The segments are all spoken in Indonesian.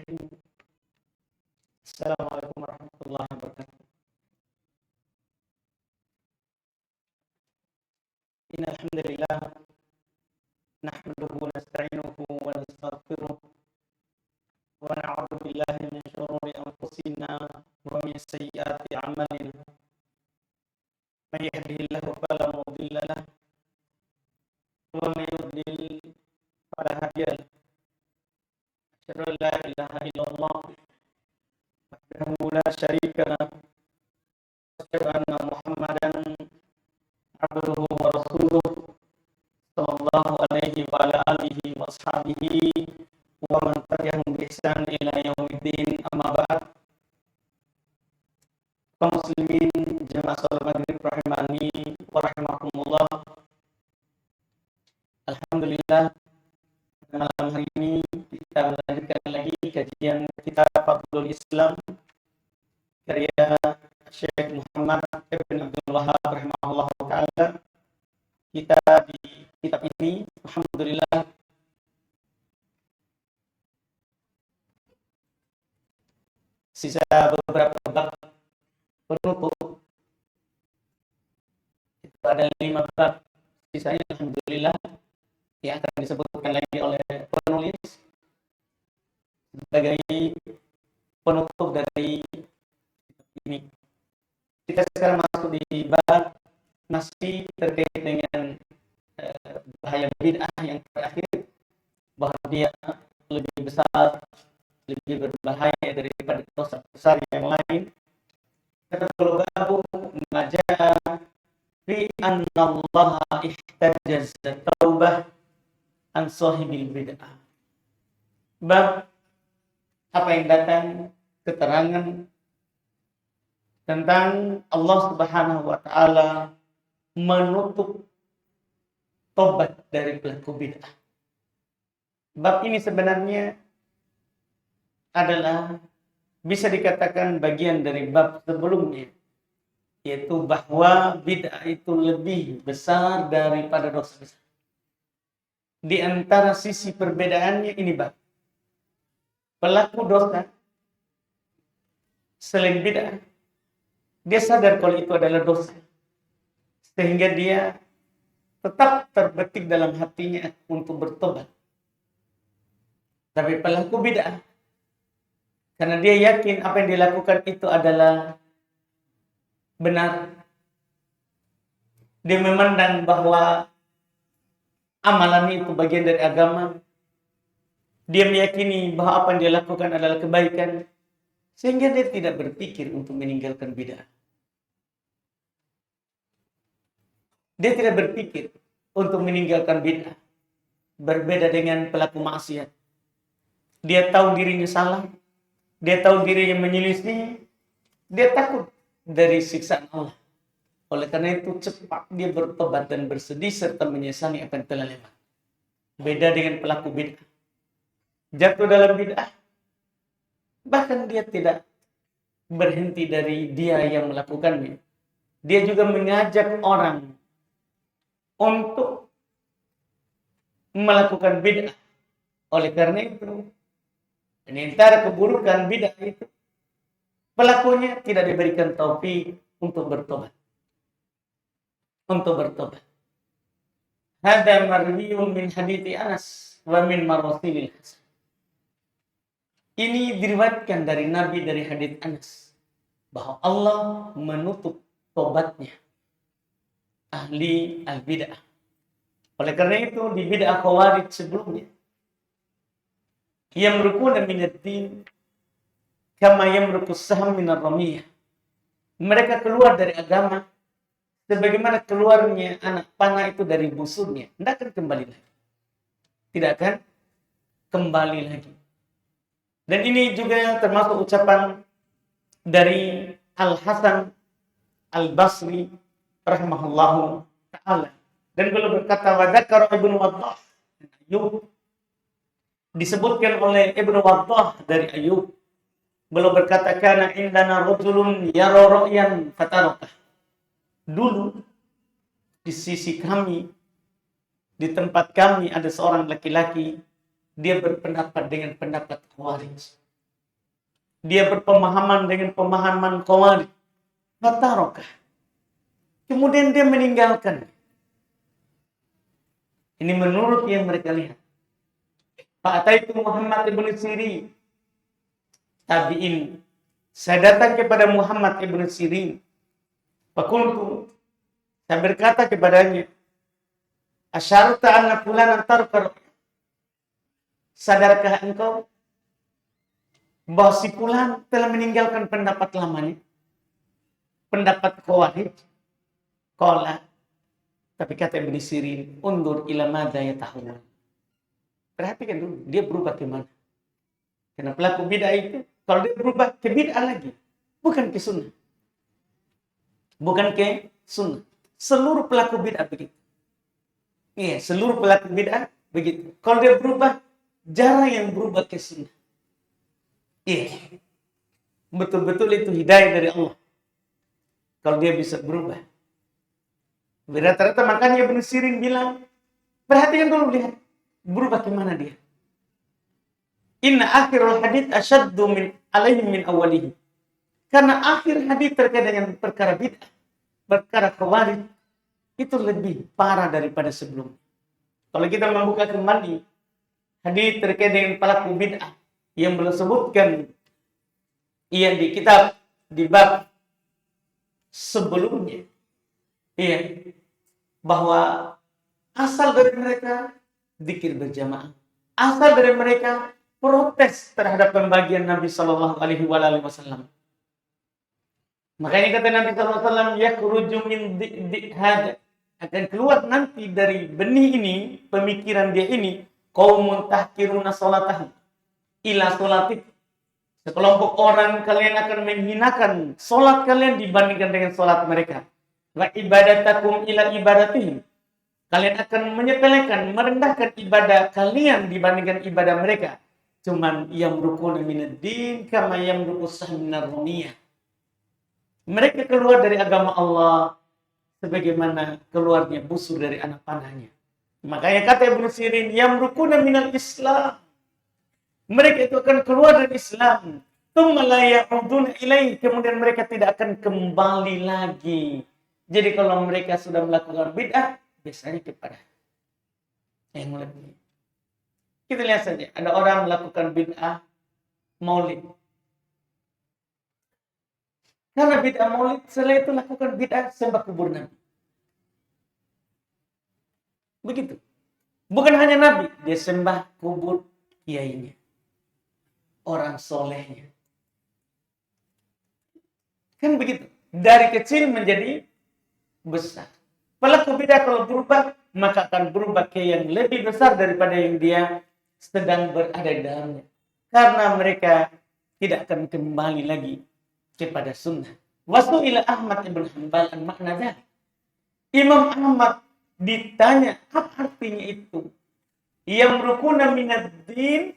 Assalamualaikum warahmatullahi wabarakatuh. Innal hamdalillah nahmaduhu wa nasta'inuhu wa nastaghfiruh wa na'udzu billahi min shururi anfusina wa min sayyiati a'malina. May yahdihillahu fala mudilla lahu wa may yudlil fala hadiya lahu. Asyhadu an la ilaha illallah wahdahu la syarika lahu wa asyhadu anna Muhammadan abduhu wa rasuluh sallallahu alaihi wa ala alihi wa ashabihi wa man tabi'ahum bi ihsan ila yaumiddin, amma ba'd. Kaum muslimin jemaah salat maghrib rahimani wa rahimakumullah. Alhamdulillah, malam hari ini kita melanjutkan lagi kajian kitab Fadlul Islam karya Syekh Muhammad Ibn Abdul Wahhab rahimahullah ta'ala. Kita di kitab ini alhamdulillah sisa beberapa bab penutup. Itu ada 5 bab sisanya alhamdulillah yang akan disebutkan lagi oleh penulis sebagai penutup dari ini. Kita sekarang masuk di bab masih terkait dengan bahaya bid'ah yang terakhir, bahwa dia lebih besar, lebih berbahaya daripada dosa besar yang lain. Kata babu maja'a fi anna Allah ihtajaz taubah an sahibil bid'ah. Bab apa yang datang keterangan tentang Allah Subhanahu wa taala menutup tobat dari pelaku bid'ah. Bab ini sebenarnya adalah bisa dikatakan bagian dari bab sebelumnya, yaitu bahwa bid'ah itu lebih besar daripada dosa besar. Di antara sisi perbedaannya ini bab. Pelaku dosa selain bid'ah, dia sadar kalau itu adalah dosa, sehingga dia tetap terbetik dalam hatinya untuk bertobat. Tapi pelaku bid'ah, karena dia yakin apa yang dilakukan itu adalah benar, dia memandang bahwa amalan itu bagian dari agama, dia meyakini bahwa apa yang dia lakukan adalah kebaikan, sehingga dia tidak berpikir untuk meninggalkan bid'ah. Dia tidak berpikir untuk meninggalkan bid'ah. Berbeda dengan pelaku maksiat. Dia tahu dirinya salah, dia tahu dirinya menyelisih, dia takut dari siksaan Allah. Oleh karena itu cepat dia bertobat dan bersedih serta menyesali apa yang telah lewat. Beda dengan pelaku bid'ah. Jatuh dalam bid'ah, bahkan dia tidak berhenti dari dia yang melakukannya. Dia juga mengajak orang untuk melakukan bid'ah. Oleh karena itu, di antara keburukan bid'ah itu, pelakunya tidak diberikan taufik untuk bertobat. Hada marwiyun min hadithi Anas wa min marasilil Hasan. Ini diriwayatkan dari Nabi dari hadits Anas, bahwa Allah menutup tobatnya ahli al-bid'ah. Oleh karena itu di bid'ah Khawarij sebelumnya, yamrukuna minad din kama yamrukus saham minar ramiyah. Mereka keluar dari agama sebagaimana keluarnya anak panah itu dari busurnya. Tidak akan kembali lagi. Tidak akan kembali lagi. Dan ini juga termasuk ucapan dari Al-Hasan Al-Basri rahimahullahu ta'ala. Dan beliau berkata, wa dzakara Ibnu Waddah Ayub, disebutkan oleh Ibnu Waddah dari Ayub, beliau berkata, kana indana rajulun yara ra'yan fatarakah. Dulu di sisi kami, di tempat kami ada seorang laki-laki, dia berpendapat dengan pendapat Khawarij. dia berpemahaman dengan pemahaman Khawarij, fatarokah, kemudian dia meninggalkan. Ini menurut yang mereka lihat. Fa'ataitu Muhammad ibn Sirin, tabi'in, saya datang kepada Muhammad ibn Sirin, fakultu, saya berkata kepadanya, asyarta anna fulanan tarkar, sadarkah engkau bahwa si fulan telah meninggalkan pendapat lamanya, pendapat Khawarij? Qala, tapi kata Ibn Sirin, undur ila madza yatahawwal. Perhatikan dulu, dia berubah ke mana? Karena pelaku bid'ah itu, kalau dia berubah ke bid'ah lagi, bukan ke sunnah. Bukan ke sunnah. Seluruh pelaku bid'ah begitu. Iya, seluruh pelaku bid'ah begitu. Kalau dia berubah, jarang yang berubah ke sunnah. Iya. Betul-betul itu hidayah dari Allah. Kalau dia bisa berubah. Rata-rata makanya Ibn Sirin bilang, perhatikan dulu, lihat. Berubah ke mana dia? Inna akhirul hadits asyaddu min alaihim min awwalihi. Karena akhir hadits terkait dengan perkara bid'ah, perkara Khawarij, itu lebih parah daripada sebelumnya. Kalau kita membuka kembali hadits terkait dengan pelaku bid'ah yang belum sebutkan yang di kitab di bab sebelumnya, iya, bahwa asal dari mereka zikir berjamaah, asal dari mereka protes terhadap pembagian Nabi Shallallahu Alaihi Wasallam. Makanya kata Nabi Shallallahu Alaihi Wasallam, yakhruju min hada, akan keluar nanti dari benih ini, pemikiran dia ini, qaumun tahkiruna salatahum ila salatik, sekelompok orang kalian akan menghinakan salat kalian dibandingkan dengan salat mereka. Wa ibadatakum ila ibadatihim, kalian akan menyepelekan, merendahkan ibadah kalian dibandingkan ibadah mereka. Cuman yamrukuna minad-din kama yamrukus sahmu minar ramiyah. Mereka keluar dari agama Allah sebagaimana keluarnya busur dari anak panahnya. Makanya kata Ibnu Sirin, yamrukuna minal Islam. Mereka itu akan keluar dari Islam. Tsumma la ya'uduna ilaihi, kemudian mereka tidak akan kembali lagi. Jadi kalau mereka sudah melakukan bid'ah, biasanya kepada yang lebih. Kita lihat saja, ada orang melakukan bid'ah maulid. Karena bid'ah maulid, setelah itu lakukan bid'ah sembah kubur Nabi. Begitu. Bukan hanya Nabi, dia sembah kubur kiainya, orang solehnya. Kan begitu. Dari kecil menjadi besar. Pelaku bid'ah kalau berubah, maka akan berubah ke yang lebih besar daripada yang dia sedang berada di dalamnya. Karena mereka tidak akan kembali lagi kepada sunnah. Wasu ila Ahmad ibn Hanbal an makna dzalik. Imam Ahmad ditanya apa artinya itu. Yamrukuna minad-din,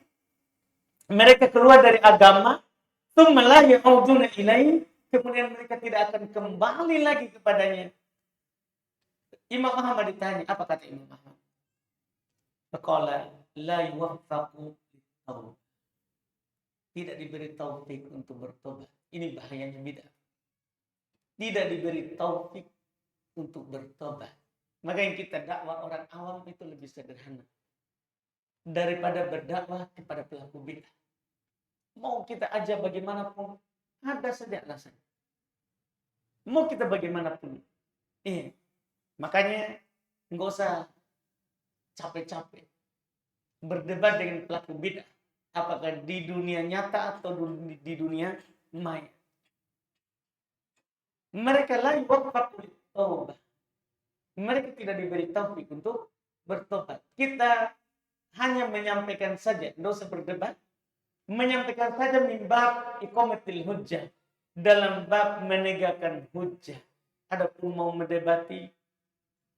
mereka keluar dari agama, tsumma la ya'uduna ilaihi, kemudian mereka tidak akan kembali lagi kepadanya. Imam Ahmad ditanya, apa kata Imam Ahmad? Faqala la yuwaffaqu lit-taubah. Tidak diberi taufik untuk bertobat. Ini bahayanya bid'ah. Tidak diberi taufik untuk bertobat. Maka yang kita dakwah orang awam itu lebih sederhana daripada berdakwah kepada pelaku bid'ah. Mau kita ajak bagaimanapun, ada saja alasannya. Mau kita bagaimanapun. Iya. Makanya nggak usah capek-capek berdebat dengan pelaku bid'ah, apakah di dunia nyata atau di dunia maya. Mereka la yuwaffaqu lit-taubah. Mereka tidak diberi taufik untuk bertobat. Kita hanya menyampaikan saja, tidak usah berdebat. Menyampaikan saja min bab iqamatil hujjah, dalam bab menegakkan hujjah. Adapun mau mendebati,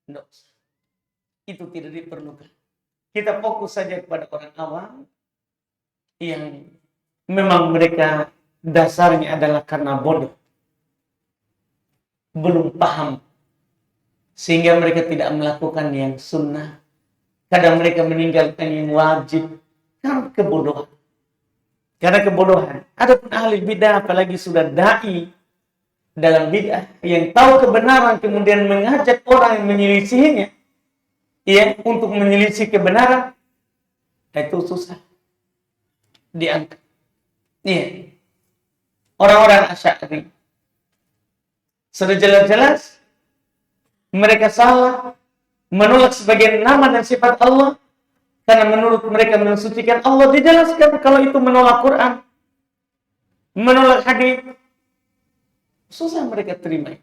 tidak usah. Itu tidak diperlukan. Kita fokus saja kepada orang awam yang memang mereka dasarnya adalah karena bodoh, belum paham, sehingga mereka tidak melakukan yang sunnah. Kadang mereka meninggalkan yang wajib karena kebodohan. Karena kebodohan. Adapun ahli bid'ah, apalagi sudah dai dalam bid'ah yang tahu kebenaran kemudian mengajak orang yang menyelisihinya, ya, untuk menyelisih kebenaran, itu susah diangkat. Iya. Orang-orang Asy'ari sudah jelas-jelas mereka salah menolak sebagian nama dan sifat Allah karena menurut mereka mensucikan Allah. Dijelaskan kalau itu menolak Quran, menolak hadis, susah mereka terima.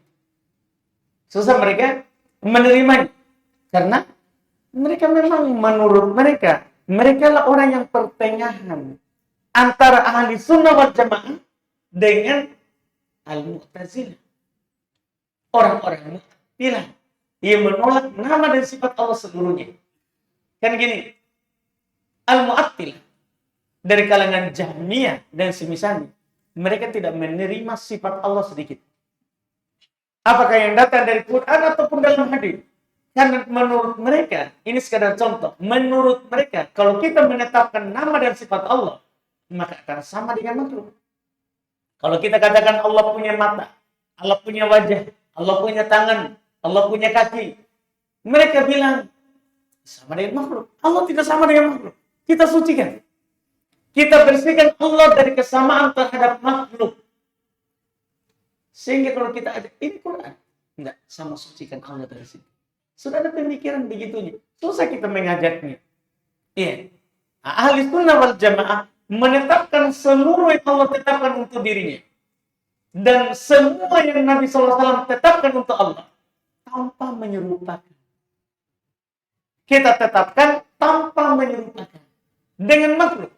Susah mereka menerima karena mereka memang menurut mereka lah orang yang pertengahan antara ahli sunnah wal jamaah dengan al-mu'tazilah. Orang-orang Mu'tazilah yang menolak nama dan sifat Allah seluruhnya. Kan gini, al-Mu'attilah dari kalangan Jahmiyah dan semisalnya, mereka tidak menerima sifat Allah sedikit. Apakah yang datang dari Quran ataupun dalam hadis? Karena menurut mereka, ini sekadar contoh, menurut mereka, kalau kita menetapkan nama dan sifat Allah, maka akan sama dengan makhluk. Kalau kita katakan Allah punya mata, Allah punya wajah, Allah punya tangan, Allah punya kaki, mereka bilang sama dengan makhluk. Allah tidak sama dengan makhluk. Kita sucikan. Kita bersihkan Allah dari kesamaan terhadap makhluk. Sehingga kalau kita ada ini Quran, enggak sama sucikan Allah dari sini. Sudah ada pemikiran begitunya. Susah kita mengajaknya. Iya. Ahli sunnah wal jamaah menetapkan seluruh yang Allah tetapkan untuk dirinya. Dan semua yang Nabi SAW tetapkan untuk Allah. Tanpa menyerupakan. Kita tetapkan tanpa menyerupakan. Dengan makhluk.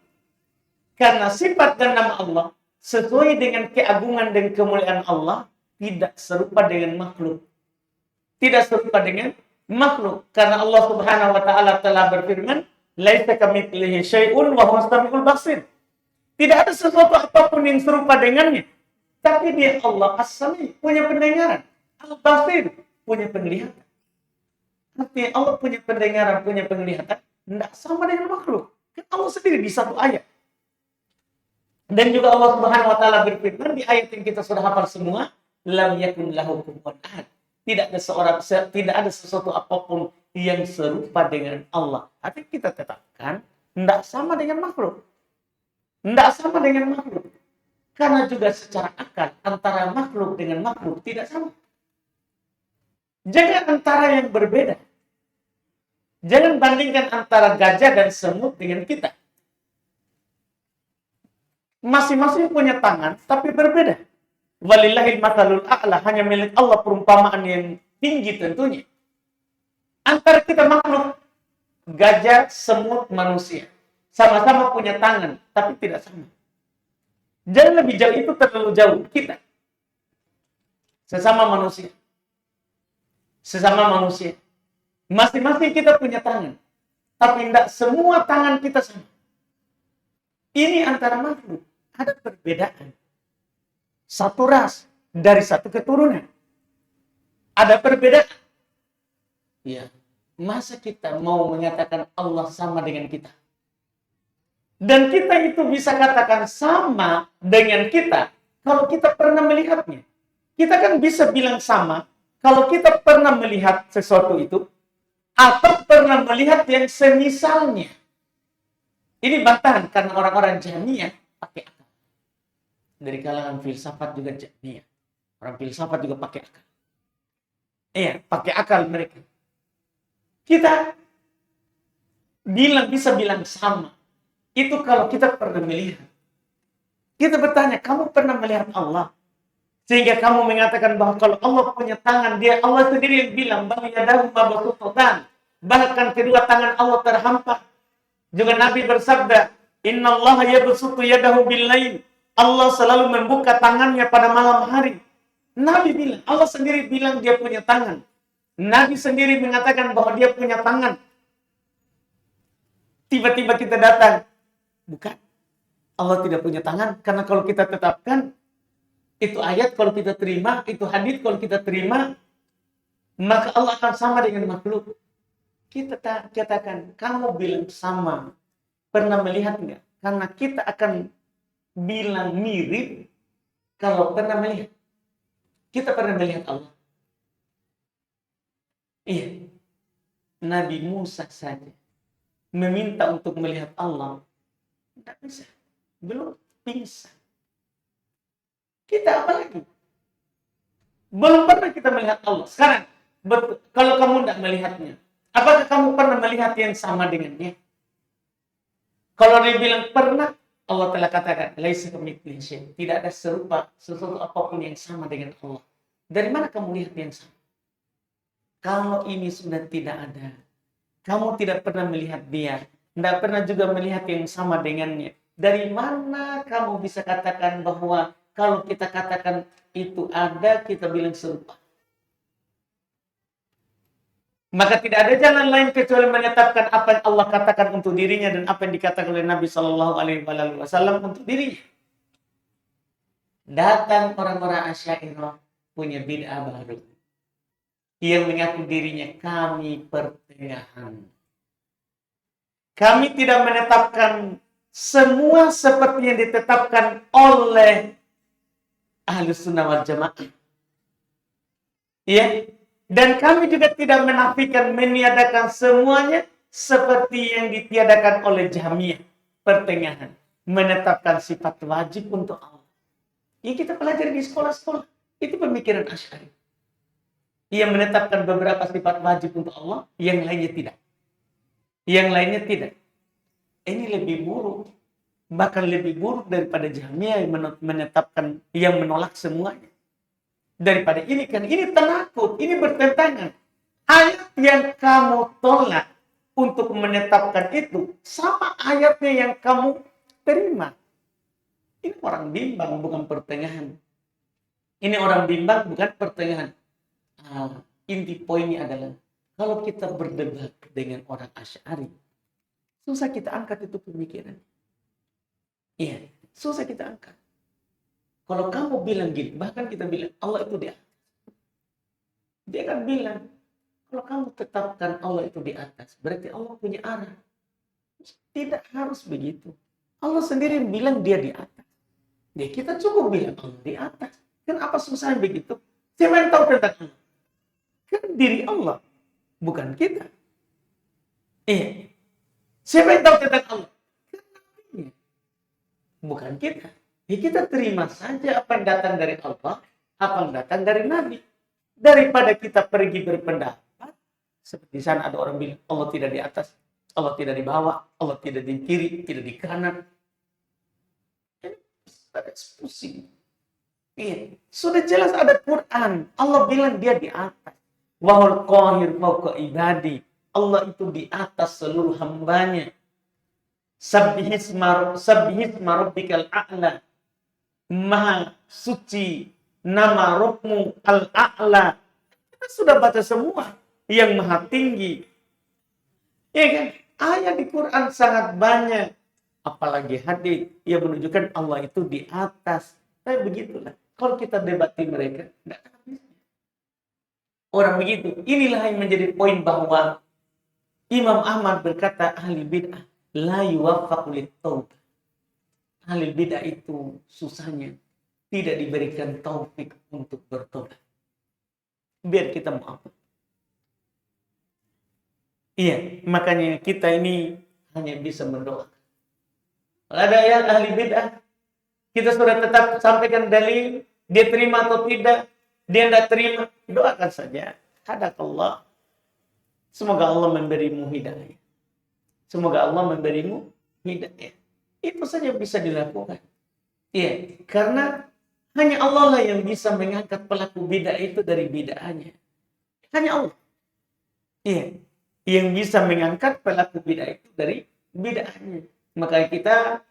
Karena sifat dan nama Allah sesuai dengan keagungan dan kemuliaan Allah tidak serupa dengan makhluk. Tidak serupa dengan makhluk. Karena Allah Subhanahu wa taala telah berfirman, "Laisa kamitslihi syai'un wa huwas samiul basir." Tidak ada sesuatu apapun yang serupa dengannya. Tapi dia Allah As-Sami, punya pendengaran. Al-Basir, punya penglihatan. Artinya Allah punya pendengaran, punya penglihatan. Tidak sama dengan makhluk. Kan Allah sendiri di satu ayat. Dan juga Allah Subhanahu wa taala berfirman di ayat yang kita sudah hafal semua, lam yakun lahu kufuwan ahad. Tidak ada sesuatu apapun yang serupa dengan Allah. Artinya kita tetapkan tidak sama dengan makhluk. Tidak sama dengan makhluk. Karena juga secara akal antara makhluk dengan makhluk tidak sama. Jangan antara yang berbeda. Jangan bandingkan antara gajah dan semut dengan kita. Masing-masing punya tangan, tapi berbeda. Walillahil matsalul a'la, hanya milik Allah perumpamaan yang tinggi tentunya. Antara kita makhluk, gajah, semut, manusia. Sama-sama punya tangan, tapi tidak sama. Jangan lebih jauh, itu terlalu jauh. Kita. Sesama manusia. Sesama manusia. Masing-masing kita punya tangan. Tapi tidak semua tangan kita sama. Ini antara makhluk. Ada perbedaan. Satu ras dari satu keturunan. Ada perbedaan. Ya, masa kita mau menyatakan Allah sama dengan kita? Dan kita itu bisa katakan sama dengan kita kalau kita pernah melihatnya. Kita kan bisa bilang sama kalau kita pernah melihat sesuatu itu atau pernah melihat yang semisalnya. Ini bantahan karena orang-orang Jahmiyah pakai akal. Dari kalangan filsafat juga Jahmiyah. Orang filsafat juga pakai akal. Iya, pakai akal mereka. Kita bisa bilang sama. Itu kalau kita pernah melihat. Kita bertanya, kamu pernah melihat Allah? Sehingga kamu mengatakan bahwa kalau Allah punya tangan, Allah sendiri yang bilang, bal yadahu mabsuutatan. Bahkan kedua tangan Allah terhampa. Juga Nabi bersabda, innallaha yabsutu yadahu bil-lail. Allah selalu membuka tangannya pada malam hari. Nabi bilang, Allah sendiri bilang dia punya tangan. Nabi sendiri mengatakan bahwa dia punya tangan. Tiba-tiba kita datang. Bukan. Allah tidak punya tangan. Karena kalau kita tetapkan, itu ayat kalau kita terima, itu hadis kalau kita terima, maka Allah akan sama dengan makhluk. Kita katakan, kamu bilang sama. Pernah melihat nggak? Karena kita akan bilang mirip kalau pernah melihat. Kita pernah melihat Allah. Iya. Nabi Musa saja meminta untuk melihat Allah. Tidak bisa. Belum pingsan. Kita apa lagi? Belum pernah kita melihat Allah. Sekarang, kalau kamu tidak melihatnya, apakah kamu pernah melihat yang sama dengannya? Kalau dia bilang pernah, Allah telah katakan, laisa kamitslihi syai'. Tidak ada sesuatu apapun yang sama dengan Allah. Dari mana kamu lihat yang sama? Kalau ini sudah tidak ada, kamu tidak pernah melihat dia, tidak pernah juga melihat yang sama dengannya. Dari mana kamu bisa katakan bahwa kalau kita katakan itu ada, kita bilang serupa? Maka tidak ada jalan lain kecuali menetapkan apa yang Allah katakan untuk dirinya dan apa yang dikatakan oleh Nabi Shallallahu Alaihi Wasallam untuk dirinya. Datang orang-orang Asy'ariyah punya bid'ah baru yang mengaku dirinya kami pertengahan. Kami tidak menetapkan semua seperti yang ditetapkan oleh Ahlus Sunnah wal Jamaah. Ya. Dan kami juga tidak menafikan meniadakan semuanya seperti yang ditiadakan oleh Jahmiyah. Pertengahan. Menetapkan sifat wajib untuk Allah. Yang kita pelajari di sekolah-sekolah. Itu pemikiran Asy'ari. Yang menetapkan beberapa sifat wajib untuk Allah. Yang lainnya tidak. Yang lainnya tidak. Ini lebih buruk. Bahkan lebih buruk daripada Jahmiyah yang menetapkan, yang menolak semuanya. Daripada ini kan, ini penakut, ini bertentangan. Ayat yang kamu tolak untuk menetapkan itu sama ayatnya yang kamu terima. Ini orang bimbang bukan pertengahan. Ini orang bimbang bukan pertengahan. Inti poinnya adalah kalau kita berdebat dengan orang Asy'ari, susah kita angkat itu pemikiran. Iya, susah kita angkat. Kalau kamu bilang gini, bahkan kita bilang Allah itu di atas. Dia akan bilang, kalau kamu tetapkan Allah itu di atas, berarti Allah punya arah. Tidak harus begitu. Allah sendiri bilang dia di atas. Ya kita cukup bilang Allah di atas. Kan apa susahnya begitu? Siapa yang tahu tentang Allah? Kan diri Allah, bukan kita. Iya. Siapa yang tahu tentang Allah? Kan nabinya, bukan kita. Ya kita terima saja apa yang datang dari Allah, apa yang datang dari Nabi. Daripada kita pergi berpendapat, seperti sana ada orang bilang, Allah tidak di atas, Allah tidak di bawah, Allah tidak di kiri, tidak di kanan. Ini pusing. Iya. Sudah jelas ada Quran. Allah bilang dia di atas. Wahul qahir fawqa ibadi. Allah itu di atas seluruh hambanya. Sabbihisma rabbikal a'la. Maha suci nama Rabbmu al-a'la. Kita sudah baca semua. Yang maha tinggi. Ya kan? Ayat di Quran sangat banyak. Apalagi hadis yang menunjukkan Allah itu di atas. Tapi begitulah. Kalau kita debati mereka, tidak ada habisnya. Orang begitu. Inilah yang menjadi poin bahwa Imam Ahmad berkata ahli bid'ah la yuwaffaqu lit-taubah. Ahli bid'ah itu susahnya tidak diberikan taufik untuk bertobat. Biar kita mau apa? Iya, makanya kita ini hanya bisa mendoakan. Kalau ada yang ahli bid'ah, kita sudah tetap sampaikan dalil, dia terima atau tidak, dia tidak terima, doakan saja. Hadakallah. Semoga Allah memberimu hidayah. Semoga Allah memberimu hidayah. Itu saja bisa dilakukan. Iya, karena hanya Allah lah yang bisa mengangkat pelaku bid'ah itu dari bid'ahnya. Hanya Allah. Iya, yang bisa mengangkat pelaku bid'ah itu dari bid'ahnya. Maka kita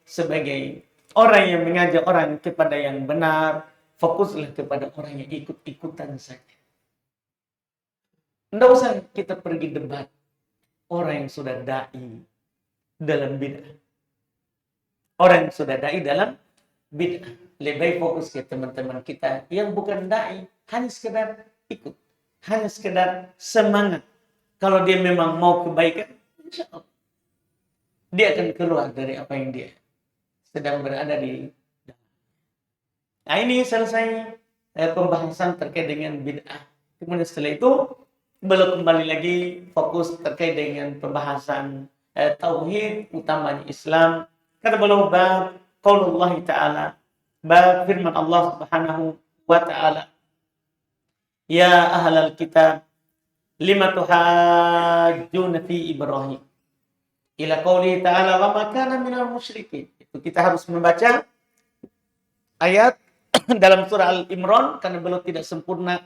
sebagai orang yang mengajak orang kepada yang benar, fokuslah kepada orang yang ikut-ikutan saja. Tidak usah kita pergi debat orang yang sudah da'i dalam bid'ah. Orang yang sudah da'i dalam bid'ah. Lebih baik fokus ke teman-teman kita yang bukan da'i, hanya sekedar ikut, hanya sekedar semangat. Kalau dia memang mau kebaikan, insya Allah dia akan keluar dari apa yang dia sedang berada di dalam. Nah, ini selesai pembahasan terkait dengan bid'ah. Kemudian setelah itu belum kembali lagi fokus terkait dengan pembahasan tauhid utamanya Islam. Kata beliau bab qaulullah ta'ala, bab firman Allah Subhanahu wa ta'ala, ya ahlal kitab lima tuhajjuna fi Ibrahim ila qauli ta'ala wa ma kana minal musyrikin. Itu kita harus membaca ayat dalam surah Al-Imran karena belum tidak sempurna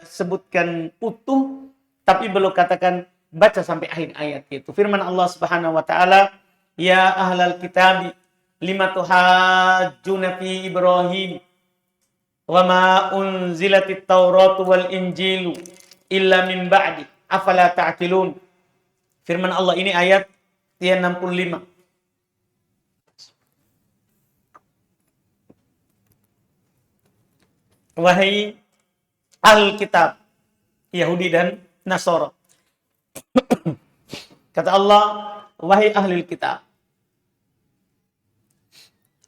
sebutkan utuh, tapi belum katakan baca sampai akhir ayat itu. Firman Allah Subhanahu wa taala, ya ahlal kitab lima tuhajjuna fi Ibrahim wa ma unzilatit Taurat wal Injil illa min ba'di afala ta'qilun. Firman Allah ini ayat 65. Wahai ahlul kitab, Yahudi dan Nasara. Kata Allah, wahai ahlul kitab,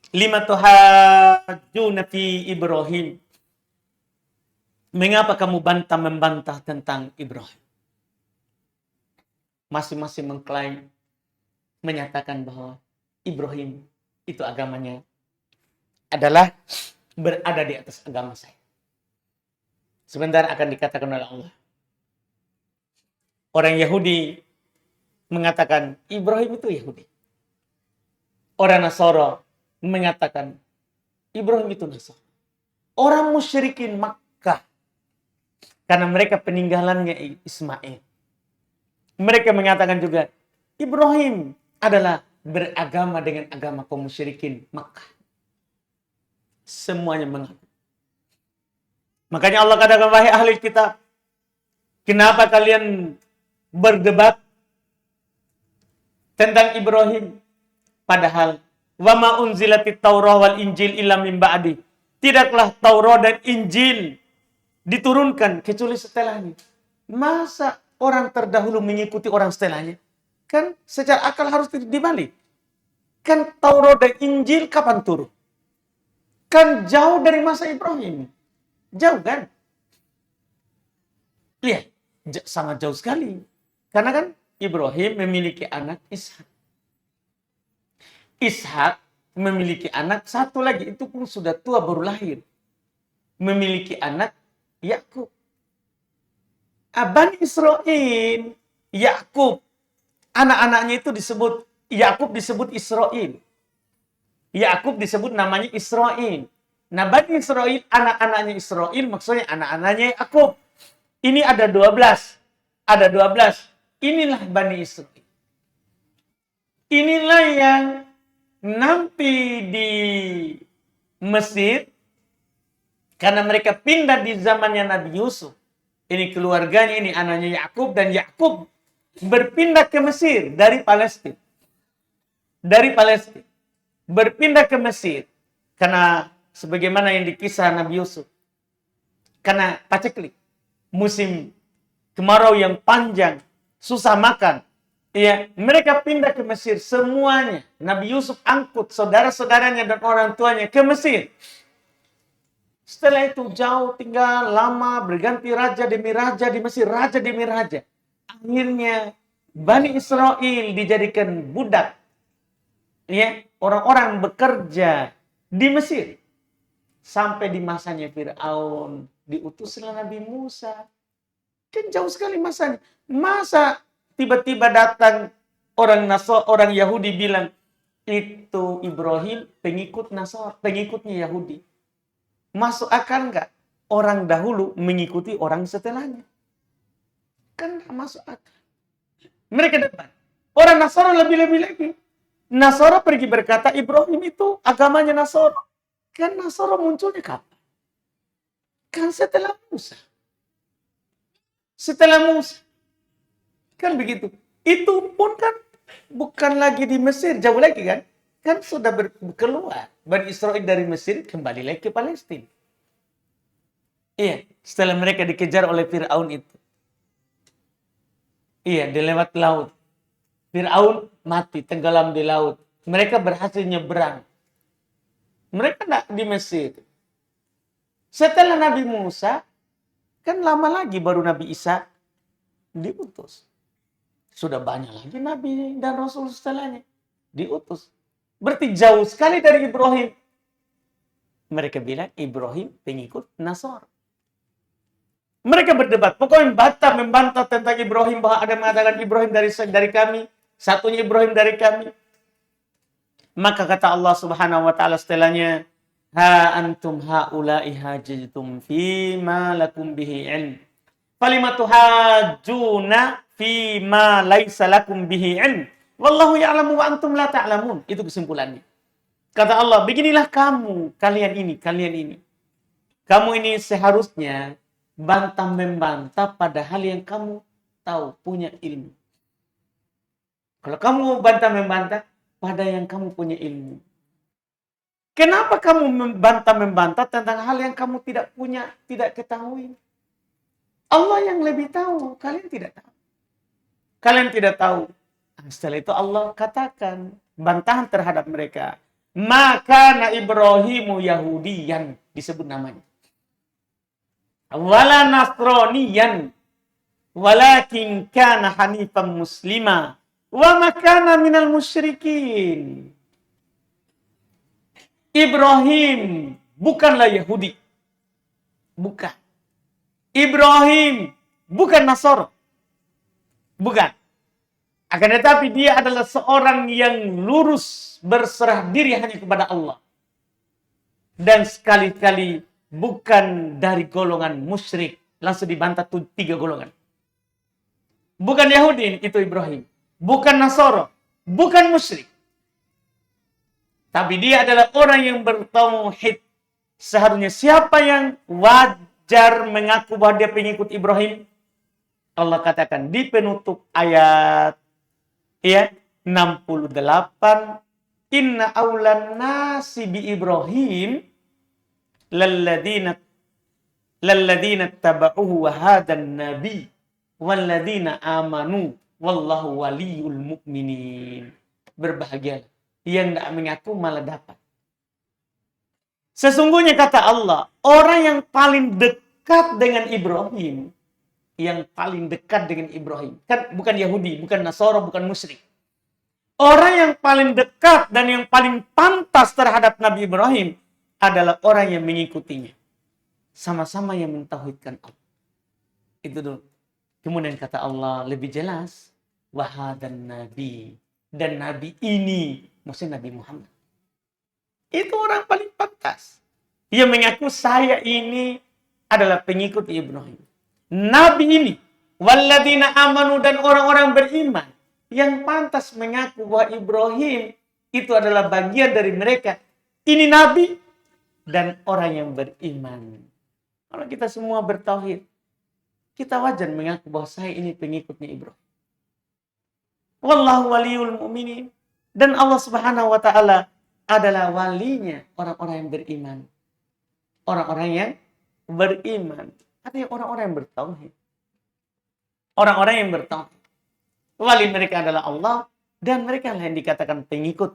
lima tuhajjuna fi Ibrahim. Mengapa kamu membantah tentang Ibrahim? Masing-masing mengklaim, menyatakan bahwa Ibrahim itu agamanya adalah berada di atas agama saya. Sebentar akan dikatakan oleh Allah. Orang Yahudi mengatakan Ibrahim itu Yahudi. Orang Nasara mengatakan Ibrahim itu Nasara. Orang musyrikin Makkah, karena mereka peninggalannya Ismail, mereka mengatakan juga Ibrahim adalah beragama dengan agama kaum musyrikin Makkah. Semuanya mengaku. Makanya Allah katakan, wahai ahli kitab, kenapa kalian berdebat tentang Ibrahim? Padahal wa ma unzilatit Taurah wal Injil illa min ba'di. Tidaklah Taurat dan Injil diturunkan kecuali setelahnya. Masa orang terdahulu mengikuti orang setelahnya? Kan secara akal harus dibalik. Kan Taurat dan Injil kapan turun? Kan jauh dari masa Ibrahim. Jauh kan? Lihat, sangat jauh sekali. Karena kan Ibrahim memiliki anak Ishak. Ishak memiliki anak satu lagi, itu pun sudah tua baru lahir. Memiliki anak Yakub. Bani Israel, Yakub, anak-anaknya itu disebut, Yakub disebut Israel. Yakub disebut namanya Israel. Nah, Bani Israel, anak-anaknya Israel, maksudnya anak-anaknya Yakub. Ini ada 12. Ada 12. Inilah Bani Israel. Inilah yang nanti di Mesir, karena mereka pindah di zamannya Nabi Yusuf. Ini keluarganya, ini anaknya Yakub, dan Yakub berpindah ke Mesir dari Palestina. Dari Palestina. Berpindah ke Mesir. Karena sebagaimana yang dikisah Nabi Yusuf. Karena paceklik. Musim kemarau yang panjang. Susah makan. Ya, mereka pindah ke Mesir semuanya. Nabi Yusuf angkut saudara-saudaranya dan orang tuanya ke Mesir. Setelah itu jauh tinggal lama, berganti raja demi raja di Mesir, raja demi raja. Akhirnya Bani Israel dijadikan budak. Ya, orang-orang bekerja di Mesir. Sampai di masanya Fir'aun, diutuslah Nabi Musa. Kan jauh sekali masanya. Masa tiba-tiba datang orang Yahudi bilang, itu Ibrahim pengikutnya Yahudi. Masuk akal nggak? Orang dahulu mengikuti orang setelahnya. Kan nggak masuk akal. Mereka depan. Orang Nasara lebih-lebih lagi. Nasara pergi berkata, Ibrahim itu agamanya Nasara. Kan Nasara munculnya kapan? Kan setelah Musa. Setelah Musa. Kan begitu. Itu pun kan bukan lagi di Mesir, jauh lagi kan? Kan sudah keluar. Bani Israel dari Mesir kembali lagi ke Palestina. Iya, setelah mereka dikejar oleh Fir'aun itu. Iya, di lewat laut. Fir'aun mati, tenggelam di laut. Mereka berhasil nyebrang. Mereka tidak di Mesir. Setelah Nabi Musa, kan lama lagi baru Nabi Isa diutus. Sudah banyak lagi Nabi dan Rasul setelahnya diutus. Berarti jauh sekali dari Ibrahim. Mereka bilang Ibrahim pengikut Nasr. Mereka berdebat. Pokoknya membantah tentang Ibrahim, bahwa ada mengatakan Ibrahim dari kami, satunya Ibrahim dari kami. Maka kata Allah Subhanahu wa taala setelahnya, ha antum haula'i hajajtum fi ma lakum bihi ilm. Falima tuhajjuna fi ma laisa lakum bihi ilm. Wallahu ya'lamu wa antum la ta'lamun. Itu kesimpulannya. Kata Allah, beginilah kamu, kalian ini. Kamu ini seharusnya bantah-membantah padahal yang kamu tahu, punya ilmu. Kalau kamu bantah-membantah pada yang kamu punya ilmu. Kenapa kamu membantah-membantah tentang hal yang kamu tidak punya, tidak ketahui? Allah yang lebih tahu, kalian tidak tahu. Kalian tidak tahu. Setelah itu Allah katakan bantahan terhadap mereka. Maka Ibrahimu Yahudiyan, disebut namanya. Wala Nasroniyan, walakin kana hanifan muslima, wa makana minal musyrikin. Ibrahim bukanlah Yahudi. Bukan. Ibrahim bukan Nasr. Bukan. Akan tetapi dia adalah seorang yang lurus, berserah diri hanya kepada Allah. Dan sekali-kali bukan dari golongan musyrik. Langsung dibantah 3 golongan. Bukan Yahudi itu Ibrahim. Bukan Nasara. Bukan musyrik. Tapi dia adalah orang yang bertauhid. Seharusnya siapa yang wajar mengaku bahwa dia pengikut Ibrahim? Allah katakan di penutup ayat 68. Inna awlan nasi bi Ibrahim lalladina taba'uhu wa hadan nabi walladina amanu wallahu waliyul mu'minin. Berbahagialah yang tidak mengaku malah dapat. Sesungguhnya kata Allah, orang yang paling dekat dengan Ibrahim, kan bukan Yahudi, bukan Nasara, bukan musyrik. Orang yang paling dekat dan yang paling pantas terhadap Nabi Ibrahim adalah orang yang mengikutinya. Sama-sama yang mentauhidkan Allah. Itu dulu. Kemudian kata Allah lebih jelas, wahadan nabi, dan nabi ini, maksudnya Nabi Muhammad. Itu orang paling pantas. Dia mengaku saya ini adalah pengikut Ibrahim. Nabi ini, walladina amanu, dan orang-orang beriman yang pantas mengaku bahwa Ibrahim itu adalah bagian dari mereka. Ini Nabi dan orang yang beriman. Kalau kita semua bertauhid, kita wajar mengaku bahwa saya ini pengikutnya Ibrahim. Wallahu waliyul mu'minin. Dan Allah Subhanahu wa taala adalah walinya orang-orang yang beriman. Orang-orang yang beriman. Artinya orang-orang yang bertauhid. Orang-orang yang bertauhid. Wali mereka adalah Allah dan mereka lah yang dikatakan pengikut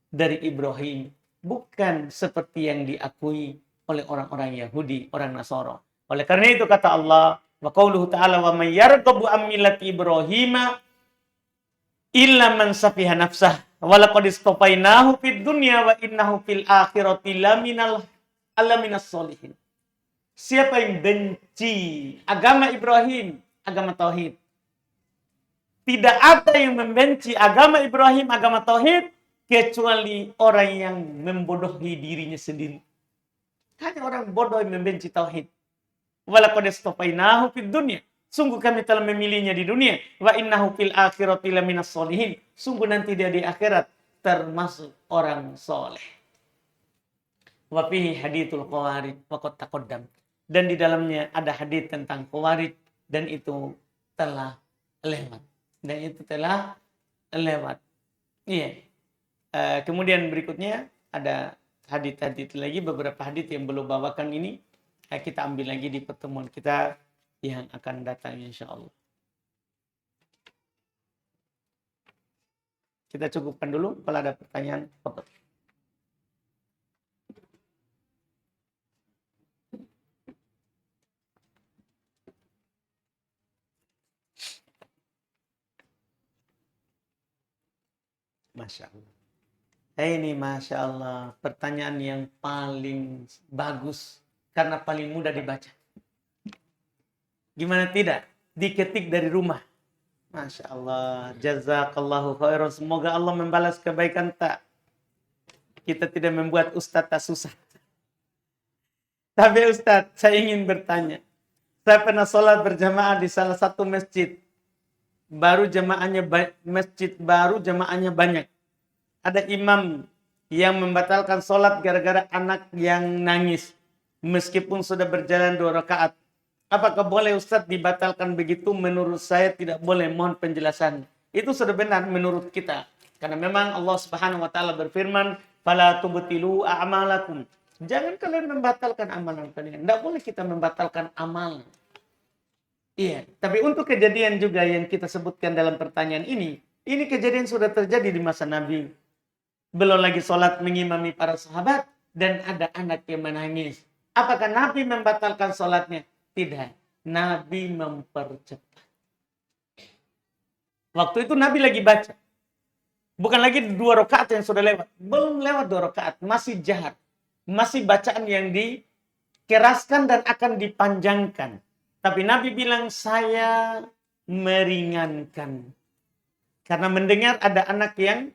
dari Ibrahim. Bukan seperti yang diakui oleh orang-orang Yahudi, orang Nasara. Oleh karena itu kata Allah, wa qauluhu ta'ala wa may yarghabu an millati Ibrahim illa man safiha nafsah wa laqad istafainahu fid dunya wa innahu fil akhirati laminas sholihin. Siapa yang benci agama Ibrahim, agama tauhid, tidak ada yang membenci agama Ibrahim, agama tauhid, kecuali orang yang membodohi dirinya sendiri. Hanya orang bodoh yang membenci tauhid. Walaqad istafainahu fid dunya. Sungguh kami telah memilihnya di dunia. Wa innahu fil akhirati laminas sholihin. Sungguh nanti dia di akhirat termasuk orang soleh. Wa fihi hadithul qawarid wa qad taqaddam. Dan di dalamnya ada hadits tentang qawarid dan itu telah lewat. Iya. Kemudian berikutnya ada hadits lagi, beberapa hadits yang belum bawakan ini kita ambil lagi di pertemuan kita yang akan datang insyaallah. Kita cukupkan dulu. Kalau ada pertanyaan, Masya Allah. Ini Masya Allah, pertanyaan yang paling bagus karena paling mudah dibaca. Gimana tidak? Diketik dari rumah. Masya Allah, jazakallahu khairan. Semoga Allah membalas kebaikan tak. Kita tidak membuat Ustadz tak susah. Tapi Ustadz, saya ingin bertanya. Saya pernah sholat berjamaah di salah satu masjid. Masjid baru jamaahnya banyak. Ada imam yang membatalkan sholat gara-gara anak yang nangis. Meskipun sudah berjalan 2 rakaat. Apakah boleh Ustadz dibatalkan begitu? Menurut saya tidak boleh. Mohon penjelasan. Itu sudah benar menurut kita. Karena memang Allah Subhanahu wa taala berfirman, "Fala tubtilu a'malakum." Jangan kalian membatalkan amalan kalian. Tidak boleh kita membatalkan amalan. Iya, tapi untuk kejadian juga yang kita sebutkan dalam pertanyaan ini kejadian sudah terjadi di masa Nabi. Belum lagi sholat mengimami para sahabat dan ada anak yang menangis. Apakah Nabi membatalkan sholatnya? Tidak. Nabi mempercepat. Waktu itu Nabi lagi baca. Bukan lagi 2 rakaat yang sudah lewat. Belum lewat 2 rakaat. Masih jahat. Masih bacaan yang dikeraskan dan akan dipanjangkan. Tapi Nabi bilang, saya meringankan. Karena mendengar ada anak yang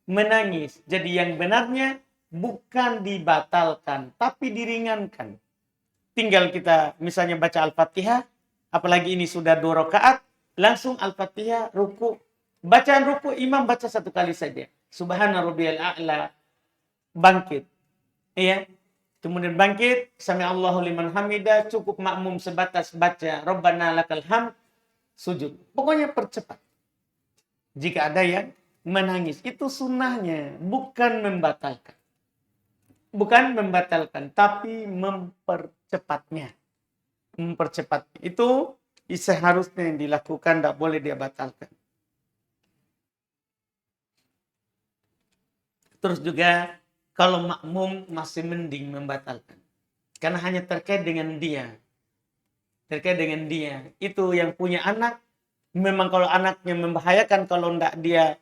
menangis. Jadi yang benarnya bukan dibatalkan, tapi diringankan. Tinggal kita misalnya baca Al-Fatihah, apalagi ini sudah 2 rakaat, langsung Al-Fatihah, ruku. Bacaan ruku imam baca 1 kali saja. Subhana rabbiyal a'la, bangkit. Iya. Kemudian bangkit, sami Allahu liman hamidah, cukup makmum sebatas baca Rabbana lakal hamd, sujud. Pokoknya percepat. Jika ada yang menangis, itu sunnahnya, bukan membatalkan. Bukan membatalkan, tapi mempercepatnya. Mempercepat. Itu seharusnya yang dilakukan, tidak boleh dia batalkan. Terus juga, kalau makmum masih mending membatalkan. Karena hanya terkait dengan dia. Terkait dengan dia. Itu yang punya anak, memang kalau anaknya membahayakan, kalau tidak dia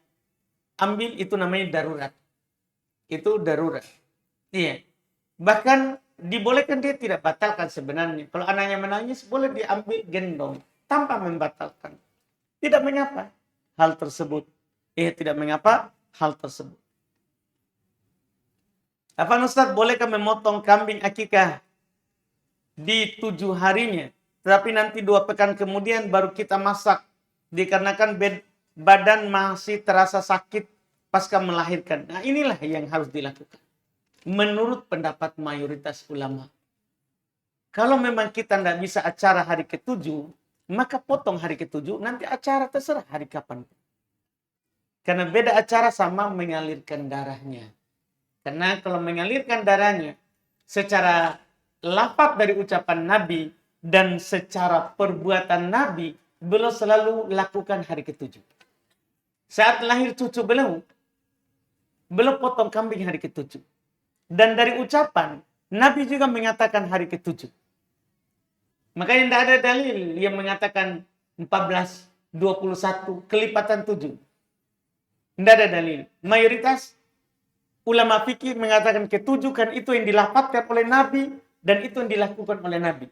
ambil, itu namanya darurat. Itu darurat. Iya. Bahkan dibolehkan dia tidak batalkan sebenarnya. Kalau anaknya menangis, boleh diambil gendong. Tanpa membatalkan. Tidak mengapa hal tersebut. Tidak mengapa hal tersebut. Apa Ustaz, bolehkah memotong kambing akikah di 7 harinya? Tetapi nanti 2 pekan kemudian baru kita masak. Dikarenakan badan masih terasa sakit pasca melahirkan. Nah inilah yang harus dilakukan. Menurut pendapat mayoritas ulama. Kalau memang kita tidak bisa acara hari ke-7, maka potong hari ke-7, nanti acara terserah hari kapan. Karena beda acara sama mengalirkan darahnya. Karena kalau mengalirkan darahnya, secara lafaz dari ucapan Nabi, dan secara perbuatan Nabi, beliau selalu lakukan hari ke-7. Saat lahir cucu beliau potong kambing hari ke-7. Dan dari ucapan, Nabi juga mengatakan hari ke-7. Makanya tidak ada dalil yang mengatakan 14, 21, kelipatan 7. Tidak ada dalil. Mayoritas ulama fikih mengatakan ke-7 kan itu yang dilafadzkan oleh Nabi dan itu yang dilakukan oleh Nabi.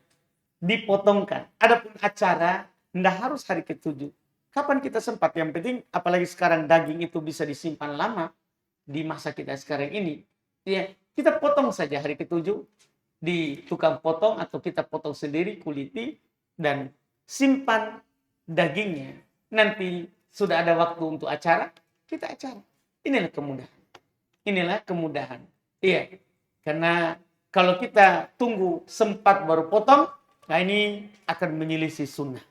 Dipotongkan. Adapun acara, tidak harus hari ke-7. Kapan kita sempat? Yang penting, apalagi sekarang daging itu bisa disimpan lama di masa kita sekarang ini. Ya, kita potong saja hari ke-7 di tukang potong atau kita potong sendiri, kuliti dan simpan dagingnya. Nanti sudah ada waktu untuk acara, kita acara. Inilah kemudahan. Inilah kemudahan. Iya. Karena kalau kita tunggu sempat baru potong, nah ini akan menyelisih sunnah.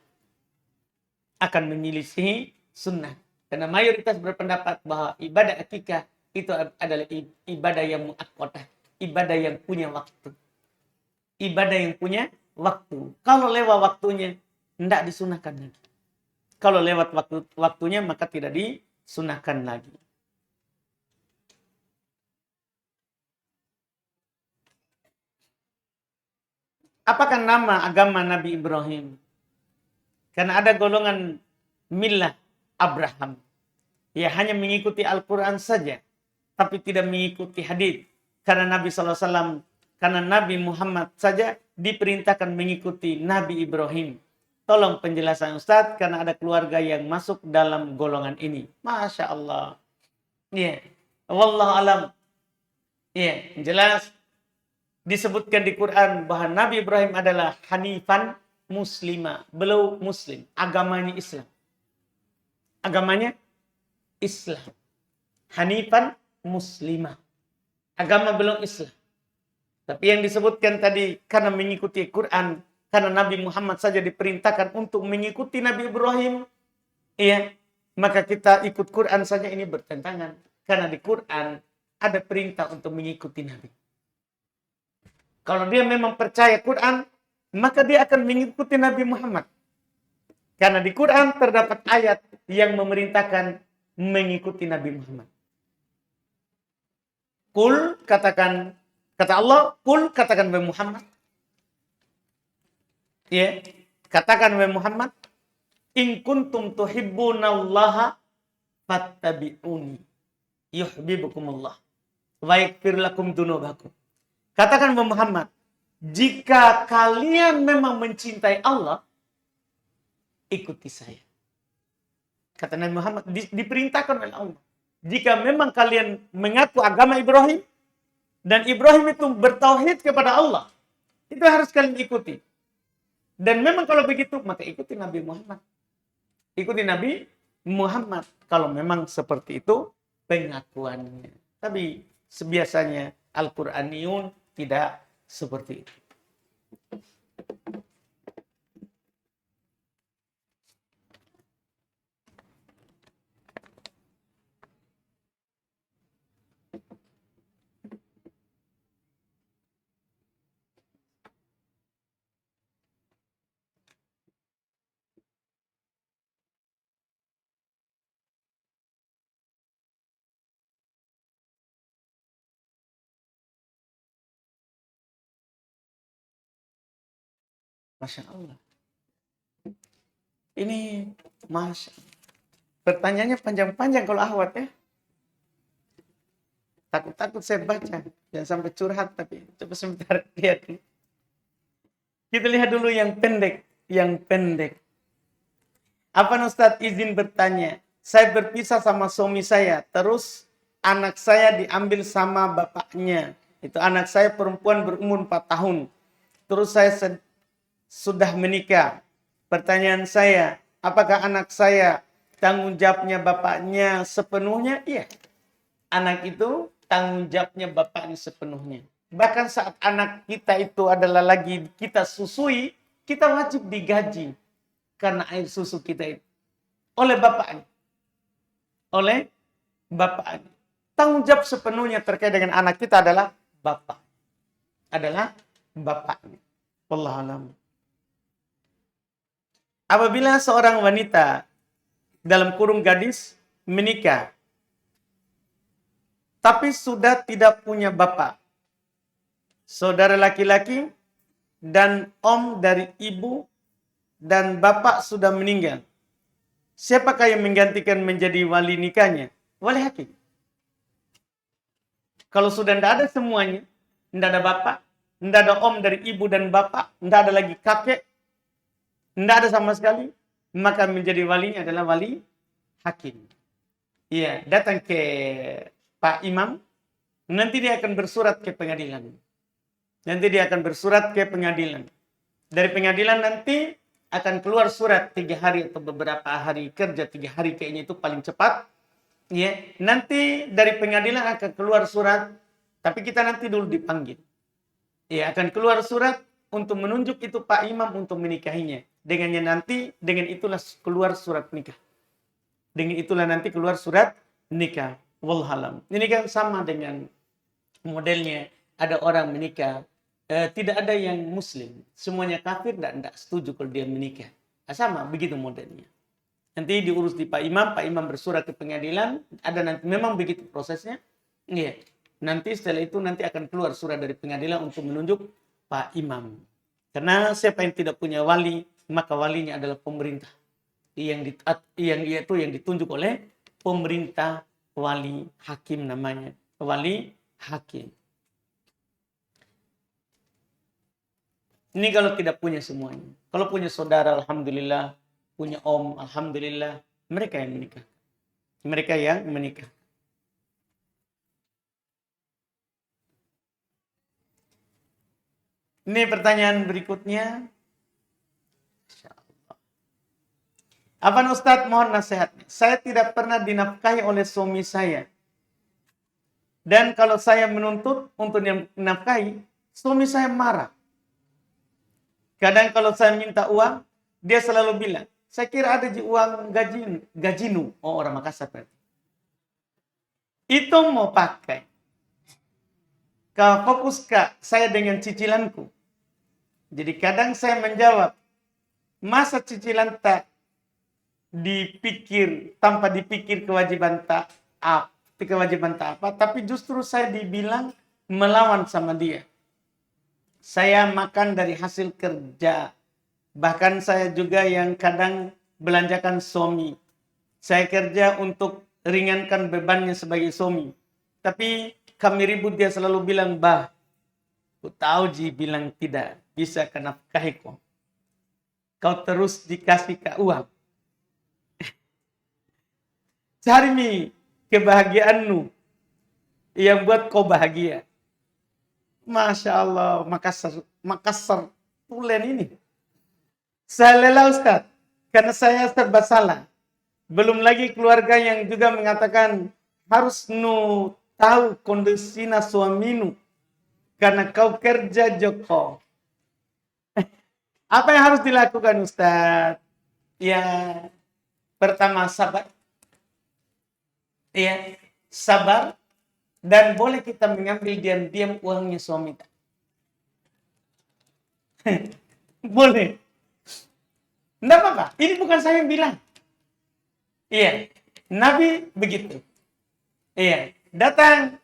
Akan menyelisih sunnah. Karena mayoritas berpendapat bahwa ibadah akikah itu adalah ibadah yang muakkad, ibadah yang punya waktu. Ibadah yang punya waktu. Kalau lewat waktunya, tidak disunahkan lagi. Kalau lewat waktunya, maka tidak disunahkan lagi. Apakah nama agama Nabi Ibrahim? Karena ada golongan millah Abraham. ya hanya mengikuti Al-Quran saja, tapi tidak mengikuti hadis. Karena Nabi SAW, karena Nabi Muhammad saja diperintahkan mengikuti Nabi Ibrahim. Tolong penjelasan Ustadz, karena ada keluarga yang masuk dalam golongan ini. Masya Allah. Ya, wallahu alam. Ya, jelas disebutkan di Quran bahwa Nabi Ibrahim adalah hanifan muslimah. Beliau muslim, agamanya Islam. Agamanya Islam. Hanifan muslimah. Agama belum Islam. Tapi yang disebutkan tadi karena mengikuti Quran, karena Nabi Muhammad saja diperintahkan untuk mengikuti Nabi Ibrahim, iya, maka kita ikut Quran saja ini bertentangan. Karena di Quran ada perintah untuk mengikuti Nabi. Kalau dia memang percaya Quran, maka dia akan mengikuti Nabi Muhammad. Karena di Quran terdapat ayat yang memerintahkan mengikuti Nabi Muhammad. Kul, katakan, kata Allah, kul, katakan wahai Muhammad. Ya, katakan wahai Muhammad, in kuntum tuhibbunallaha fattabi'uni yuhibbukumullah wa yaghfir lakum dzunubakum. Katakan wahai Muhammad, jika kalian memang mencintai Allah, ikuti saya. Kata Nabi Muhammad, diperintahkan oleh Allah. Jika memang kalian mengaku agama Ibrahim, dan Ibrahim itu bertauhid kepada Allah, itu harus kalian ikuti. Dan memang kalau begitu, maka ikuti Nabi Muhammad. Ikuti Nabi Muhammad. Kalau memang seperti itu pengakuannya. Tapi sebiasanya Al-Quraniyun tidak seperti itu. Masya Allah. Ini Masya Allah. Pertanyaannya panjang-panjang kalau ahwat ya. Takut-takut saya baca. Jangan sampai curhat tapi. Coba sebentar lihat. Kita lihat dulu yang pendek. Yang pendek. Apa Ustadz izin bertanya? Saya berpisah sama suami saya. Terus anak saya diambil sama bapaknya. Itu anak saya perempuan berumur 4 tahun. Terus saya sudah menikah. Pertanyaan saya, apakah anak saya tanggung jawabnya bapaknya sepenuhnya? Iya. Anak itu tanggung jawabnya bapaknya sepenuhnya. Bahkan saat anak kita itu adalah lagi kita susui, kita wajib digaji. Karena air susu kita itu. Oleh bapaknya. Oleh bapaknya. Tanggung jawab sepenuhnya terkait dengan anak kita adalah bapak. Adalah bapaknya. Wallahu a'lam. Apabila seorang wanita dalam kurung gadis menikah, tapi sudah tidak punya bapak, saudara laki-laki, dan om dari ibu dan bapak sudah meninggal, siapakah yang menggantikan menjadi wali nikahnya? Wali hakim. Kalau sudah tidak ada semuanya, tidak ada bapak, tidak ada om dari ibu dan bapak, tidak ada lagi kakek, tidak ada sama sekali, maka menjadi walinya adalah wali hakim. Iya, datang ke Pak Imam, nanti dia akan bersurat ke pengadilan. Nanti dia akan bersurat ke pengadilan. Dari pengadilan nanti akan keluar surat 3 hari atau beberapa hari kerja, 3 hari kayaknya itu paling cepat. Ya, nanti dari pengadilan akan keluar surat, tapi kita nanti dulu dipanggil. Ya, akan keluar surat untuk menunjuk itu Pak Imam untuk menikahinya. Dengannya nanti, dengan itulah keluar surat nikah. Dengan itulah nanti keluar surat nikah. Wallahualam. Ini kan sama dengan modelnya. Ada orang menikah, tidak ada yang muslim. Semuanya kafir dan tidak setuju kalau dia menikah. Sama, begitu modelnya. Nanti diurus di Pak Imam bersurat ke pengadilan. Ada nanti, memang begitu prosesnya. Iya. Nanti setelah itu nanti akan keluar surat dari pengadilan untuk menunjuk Pak Imam. Karena siapa yang tidak punya wali, maka walinya adalah pemerintah yang ditunjuk oleh pemerintah, wali hakim namanya. Wali hakim. Ini kalau tidak punya semuanya. Kalau punya saudara, alhamdulillah. Punya om, alhamdulillah. Mereka yang menikah. Mereka yang menikah. Ini pertanyaan berikutnya. Afwan Ustadz, mohon nasihatnya. Saya tidak pernah dinafkahi oleh suami saya. Dan kalau saya menuntut untuk dinafkahi, suami saya marah. Kadang kalau saya minta uang, dia selalu bilang, saya kira ada di uang gajinu. Oh, orang Makassar berarti. Itu mau pakai. Kau fokus kak, saya dengan cicilanku. Jadi kadang saya menjawab, masa cicilan tak dipikir, tanpa dipikir kewajiban tak apa, tapi justru saya dibilang melawan sama dia. Saya makan dari hasil kerja. Bahkan saya juga yang kadang belanjakan suami. Saya kerja untuk ringankan bebannya sebagai suami. Tapi kami ribut, dia selalu bilang, bah, ku tahu Ji bilang tidak bisa kenafkahi kau. Kau terus dikasih ke uang. Cari mi kebahagiaanmu yang buat kau bahagia. Masya Allah, Makassar tulen ini. Saya lelah Ustaz, karena saya serba salah. Belum lagi keluarga yang juga mengatakan harus nu tahu kondisinya suaminu karena kau kerja Joko. Apa yang harus dilakukan Ustaz? Ya, pertama sabar. Ya, sabar. Dan boleh kita mengambil diam-diam uangnya suami. Boleh. Tidak apa-apa. Ini bukan saya yang bilang. Iya. Nabi begitu. Iya. Datang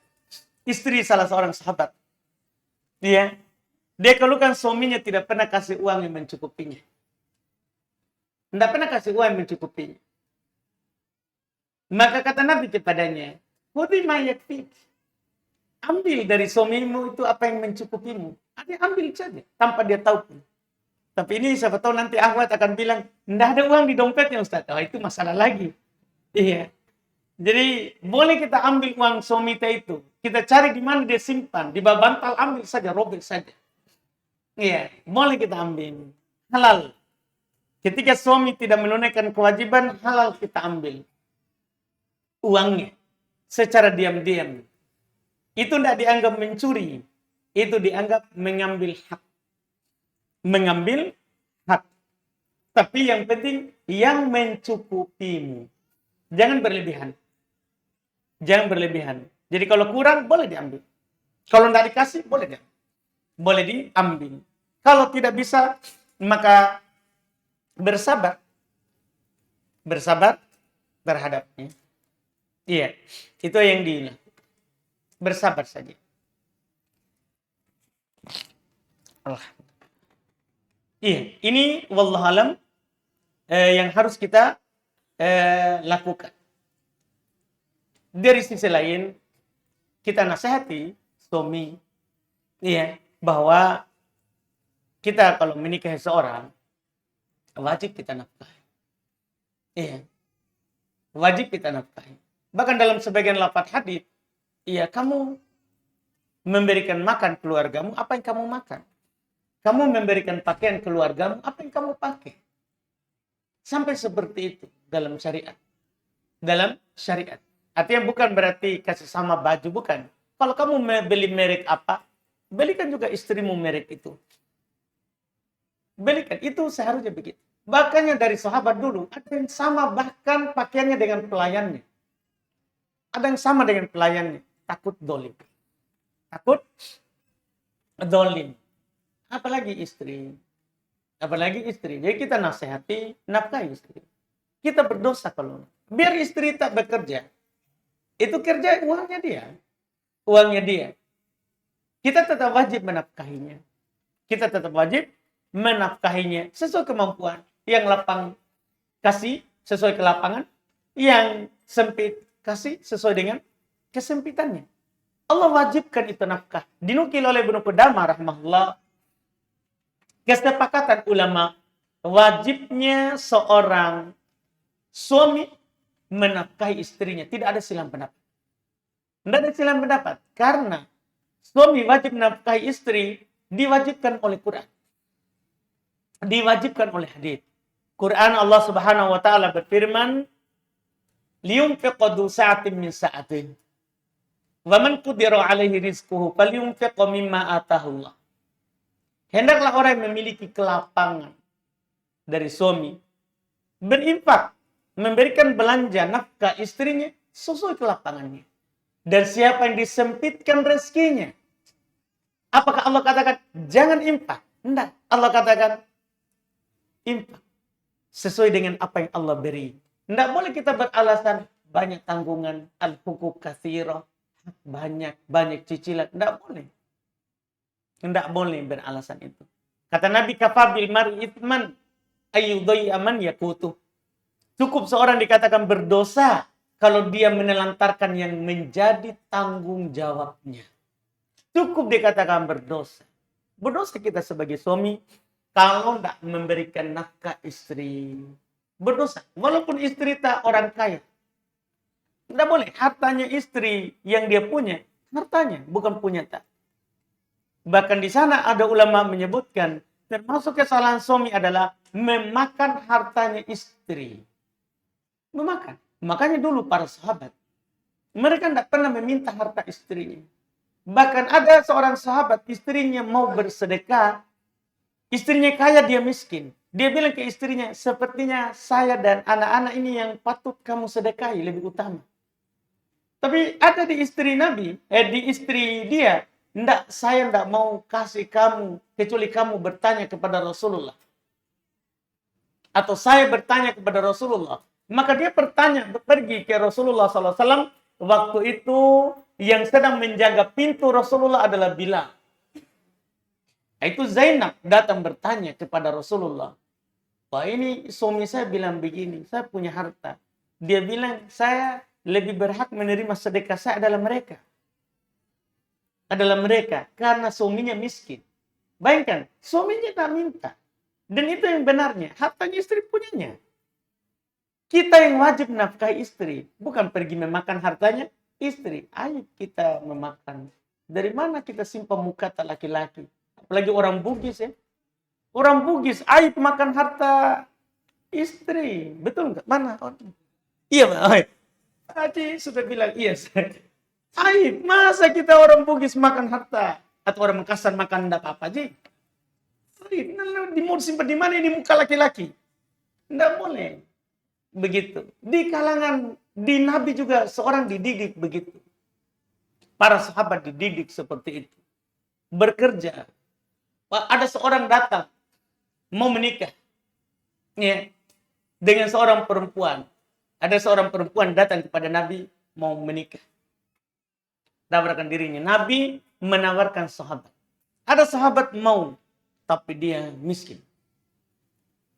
istri salah seorang sahabat. Iya. Dia keluhkan suaminya tidak pernah kasih uang yang mencukupinya. Tidak pernah kasih uang yang mencukupinya. Maka kata Nabi kepadanya, "Khudhi ma yakfik." Ambil dari suamimu itu apa yang mencukupimu. Ada ambil saja tanpa dia tahu pun. Tapi ini siapa tahu nanti akhwat akan bilang, "Tidak ada uang di dompetnya Ustaz." Oh, itu masalah lagi. Iya. Jadi boleh kita ambil uang suami kita itu. Kita cari di mana dia simpan. Di bawah bantal ambil saja, robek saja. Iya, boleh kita ambil. Halal. Ketika suami tidak menunaikan kewajiban, halal kita ambil uangnya secara diam-diam. Itu tidak dianggap mencuri. Itu dianggap mengambil hak. Mengambil hak. Tapi yang penting, yang mencukupimu. Jangan berlebihan. Jangan berlebihan. Jadi kalau kurang, boleh diambil. Kalau tidak dikasih, boleh diambil. Boleh diambil. Kalau tidak bisa, maka bersabar. Bersabar terhadapnya. Iya, itu yang dilakukan. Bersabar saja. Allah. Iya, ini wallahualam yang harus kita lakukan. Dari sisi lain, kita nasihati suami, iya, bahwa kita kalau menikahi seorang, wajib kita nafkahi. Iya, wajib kita nafkahi. Bahkan dalam sebagian lafaz hadis, iya, kamu memberikan makan keluargamu, apa yang kamu makan? Kamu memberikan pakaian keluargamu, apa yang kamu pakai? Sampai seperti itu dalam syariat. Dalam syariat. Artinya bukan berarti kasih sama baju, bukan. Kalau kamu beli merek apa, belikan juga istrimu merek itu. Belikan, itu seharusnya begitu. Bahkan dari sahabat dulu, ada yang sama bahkan pakaiannya dengan pelayannya. Ada yang sama dengan pelayannya. Takut dolim. Takut dolim. Apalagi istri. Apalagi istri. Jadi kita nasihati, nafkahi istri. Kita berdosa kalau. Biar istri tak bekerja. Itu kerja uangnya dia. Uangnya dia. Kita tetap wajib menafkahinya. Kita tetap wajib menafkahinya. Sesuai kemampuan. Yang lapang kasih sesuai ke lapangan. Yang sempit, kasih sesuai dengan kesempitannya. Allah wajibkan itu nafkah. Dinukil oleh Ibnu Qudamah rahimahullah, kesepakatan ulama wajibnya seorang suami menafkahi istrinya. Tidak ada silang pendapat. Tidak ada silang pendapat. Karena suami wajib menafkahi istri diwajibkan oleh Quran. Diwajibkan oleh hadits. Quran Allah Subhanahu wa taala berfirman, "Liyunfiq dzu sa'atin min sa'atihi. Wa man qudira 'alaihi rizquhu falyunfiq mimma atahullah." Hendaklah orang yang memiliki kelapangan dari suami berinfak, memberikan belanja nafkah istrinya sesuai kelapangannya. Dan siapa yang disempitkan rezekinya, apakah Allah katakan jangan infak? Tidak. Allah katakan infak sesuai dengan apa yang Allah beri. Tidak boleh kita beralasan banyak tanggungan, al-hukuk katsira, banyak cicilan. Tidak boleh. Tidak boleh beralasan itu. Kata Nabi, kafa bil mar'i itsman ayyudhi aman yakutu. Cukup seorang dikatakan berdosa kalau dia menelantarkan yang menjadi tanggung jawabnya. Cukup dikatakan berdosa. Berdosa kita sebagai suami kalau tidak memberikan nafkah istri. Berdosa. Walaupun istri tak orang kaya. Tidak boleh. Hartanya istri yang dia punya. Hartanya. Bukan punya tak. Bahkan di sana ada ulama menyebutkan. Termasuk kesalahan suami adalah memakan hartanya istri. Memakan. Makanya dulu para sahabat. Mereka tidak pernah meminta harta istrinya. Bahkan ada seorang sahabat. Istrinya mau bersedekah. Istrinya kaya, dia miskin. Dia bilang ke istrinya, sepertinya saya dan anak-anak ini yang patut kamu sedekahi lebih utama. Tapi ada di istri Nabi, di istri dia, saya tidak mau kasih kamu, kecuali kamu bertanya kepada Rasulullah. Atau saya bertanya kepada Rasulullah. Maka dia pergi ke Rasulullah SAW. Waktu itu yang sedang menjaga pintu Rasulullah adalah Bilal. Itu Zainab datang bertanya kepada Rasulullah. Wah, ini suami saya bilang begini, saya punya harta. Dia bilang, saya lebih berhak menerima sedekah saya adalah mereka. Adalah mereka, karena suaminya miskin. Bayangkan, suaminya tak minta. Dan itu yang benarnya, hartanya istri punyanya. Kita yang wajib menafkahi istri, bukan pergi memakan hartanya istri. Ayo kita memakan. Dari mana kita simpan muka tak laki-laki? Apalagi orang Bugis ya. Orang Bugis aib makan harta istri. Betul nggak? Mana? Iya, Pak. Haji sudah bilang iya. Aib. Masa kita orang Bugis makan harta? Atau orang Makassar makan enggak apa-apa, Ji? Aib. Mau simpan di mana ini muka laki-laki? Enggak boleh. Begitu. Di kalangan, di Nabi juga seorang dididik begitu. Para sahabat dididik seperti itu. Bekerja. Ada seorang datang. Mau menikah. Ya. Dengan seorang perempuan. Ada seorang perempuan datang kepada Nabi. Mau menikah. Tawarkan dirinya. Nabi menawarkan sahabat. Ada sahabat mau. Tapi dia miskin.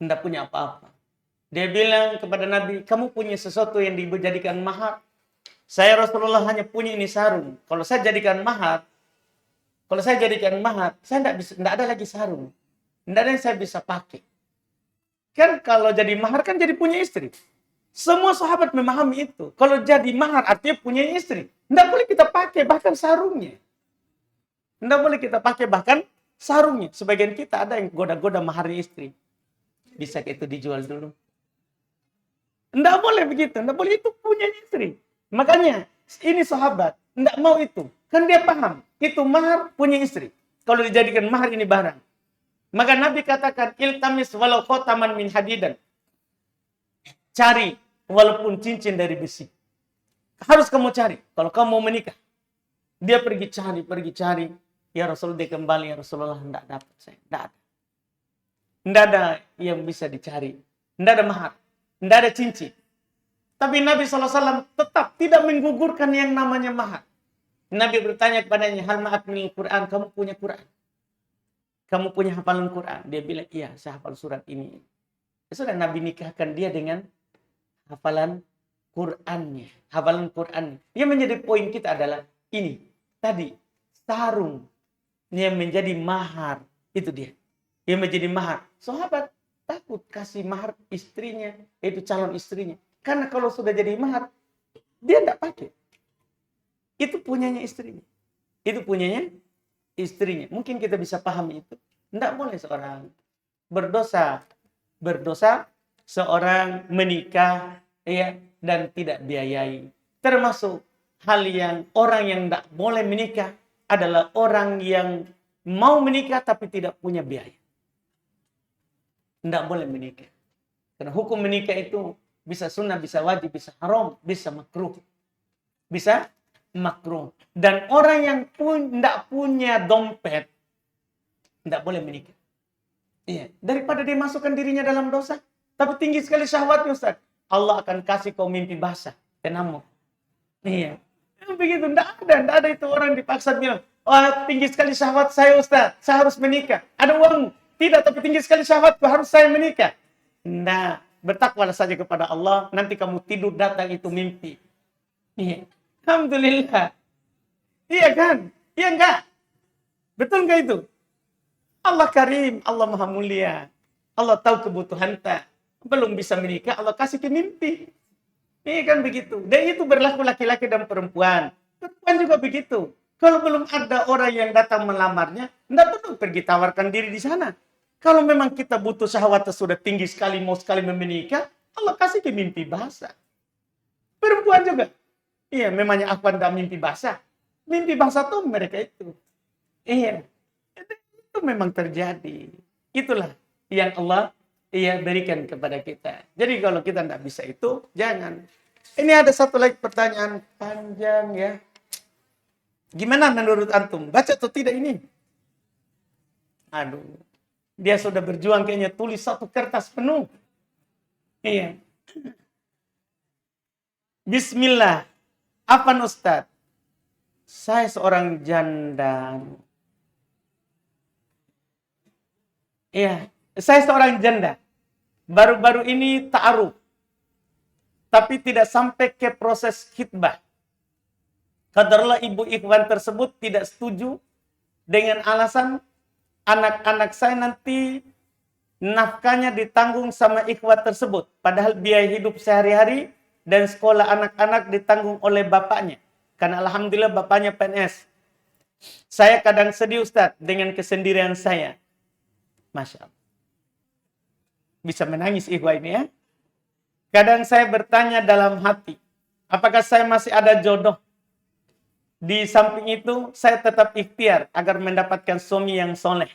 Tidak punya apa-apa. Dia bilang kepada Nabi, kamu punya sesuatu yang dijadikan mahar. Saya Rasulullah hanya punya ini sarung. Kalau saya jadikan mahar, saya tidak ada lagi sarung. Tidak ada yang saya bisa pakai. Kan kalau jadi mahar kan jadi punya istri. Semua sahabat memahami itu. Kalau jadi mahar artinya punya istri. Tidak boleh kita pakai bahkan sarungnya. Tidak boleh kita pakai bahkan sarungnya. Sebagian kita ada yang goda-goda maharnya istri. Bisa itu dijual dulu. Tidak boleh begitu. Tidak boleh, itu punya istri. Makanya ini sahabat. Tidak mau itu. Kan dia paham. Itu mahar punya istri. Kalau dijadikan mahar ini barang. Maka Nabi katakan, iltamis walau khotaman min hadidan. Cari walaupun cincin dari besi. Harus kamu cari. Kalau kamu mau menikah. Dia pergi cari. Ya Rasul, dia kembali. Ya Rasulullah, tidak dapat saya. Tidak ada. Tidak ada yang bisa dicari. Tidak ada mahar. Tidak ada cincin. Tapi Nabi SAW tetap tidak menggugurkan yang namanya mahar. Nabi bertanya kepadanya, hal ma'ak minal Quran, kamu punya Quran? Kamu punya hafalan Quran? Dia bilang, iya, saya hafal surat ini. Ya sudah, Nabi nikahkan dia dengan hafalan Qur'annya, hafalan Qur'an. Yang menjadi poin kita adalah ini. Tadi, sarung yang menjadi mahar. Itu dia. Yang menjadi mahar. Sahabat takut kasih mahar istrinya, yaitu calon istrinya. Karena kalau sudah jadi mahar, dia tidak pakai. Itu punyanya istrinya. Itu punyanya istrinya. Mungkin kita bisa paham itu. Tidak boleh seorang berdosa seorang menikah ya dan tidak biayai. Termasuk hal yang orang yang tidak boleh menikah adalah orang yang mau menikah tapi tidak punya biaya. Tidak boleh menikah. Karena hukum menikah itu bisa sunnah, bisa wajib, bisa haram, bisa makruh. Bisa makruh. Dan orang yang tidak punya dompet, tidak boleh menikah. Iya. Daripada dia masukkan dirinya dalam dosa. Tapi tinggi sekali syahwatnya, Ustaz. Allah akan kasih kau mimpi basah. Tenamu. Iya. Begitu. Tidak ada itu orang dipaksa bilang, oh tinggi sekali syahwat saya, Ustaz. Saya harus menikah. Ada uang. Tidak, tapi tinggi sekali syahwatku. Harus saya menikah. Nah, bertakwalah saja kepada Allah. Nanti kamu tidur datang itu mimpi. Iya. Alhamdulillah. Iya kan? Iya enggak? Betul enggak itu? Allah karim, Allah maha mulia. Allah tahu kebutuhan tak. Belum bisa menikah, Allah kasih ke mimpi. Iya kan begitu. Dan itu berlaku laki-laki dan perempuan. Perempuan juga begitu. Kalau belum ada orang yang datang melamarnya, tidak perlu pergi tawarkan diri di sana. Kalau memang kita butuh syahwat sudah tinggi sekali, mau sekali menikah, Allah kasih ke mimpi basah. Perempuan juga. Iya, memangnya aku tidak mimpi basah. Mimpi basah tuh mereka itu. Iya. Itu memang terjadi. Itulah yang Allah berikan kepada kita. Jadi kalau kita tidak bisa itu, jangan. Ini ada satu lagi pertanyaan panjang ya. Gimana menurut antum? Baca atau tidak ini? Aduh. Dia sudah berjuang kayaknya tulis satu kertas penuh. Iya. Bismillah. Apa Ustaz? Saya seorang janda. Iya, saya seorang janda. Baru-baru ini ta'aruf. Tapi tidak sampai ke proses khitbah. Qadarullah ibu ikhwan tersebut tidak setuju dengan alasan anak-anak saya nanti nafkahnya ditanggung sama ikhwat tersebut. Padahal biaya hidup sehari-hari dan sekolah anak-anak ditanggung oleh bapaknya. Karena alhamdulillah bapaknya PNS. Saya kadang sedih Ustaz dengan kesendirian saya. Masya Allah. Bisa menangis ikhwah ini ya. Kadang saya bertanya dalam hati. Apakah saya masih ada jodoh? Di samping itu saya tetap ikhtiar agar mendapatkan suami yang soleh.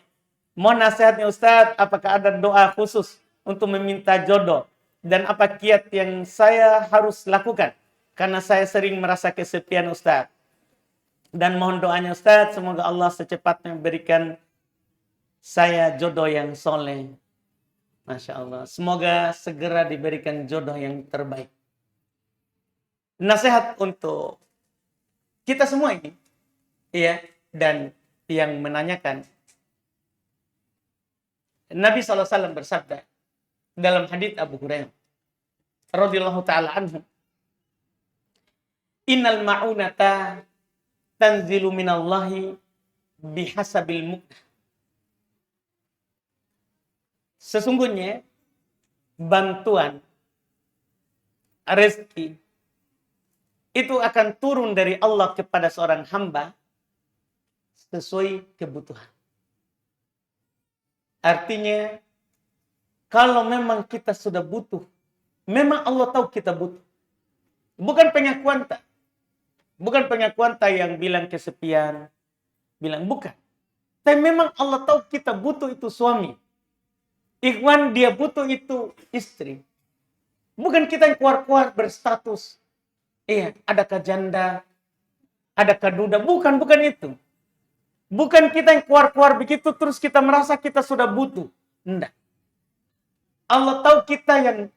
Mohon nasihatnya Ustaz. Apakah ada doa khusus untuk meminta jodoh? Dan apa kiat yang saya harus lakukan? Karena saya sering merasa kesepian Ustaz. Dan mohon doanya Ustaz. Semoga Allah secepatnya berikan saya jodoh yang soleh. Masya Allah. Semoga segera diberikan jodoh yang terbaik. Nasihat untuk kita semua ini. Iya. Dan yang menanyakan. Nabi SAW bersabda. Dalam hadits Abu Hurairah. Radhiyallahu ta'ala anhu. Innal ma'unata tanzilu minallahi bihasabil mu'nah. Sesungguhnya bantuan rezeki itu akan turun dari Allah kepada seorang hamba sesuai kebutuhan. Artinya kalau memang kita sudah butuh, memang Allah tahu kita butuh. Bukan pengakuan tak. Bukan pengakuan tak yang bilang kesepian, bilang bukan. Tapi memang Allah tahu kita butuh itu suami. Ikhwan dia butuh itu istri. Bukan kita yang keluar-keluar berstatus. Iya, adakah janda? Adakah duda? Bukan itu. Bukan kita yang keluar-keluar begitu terus kita merasa kita sudah butuh. Enggak. Allah tahu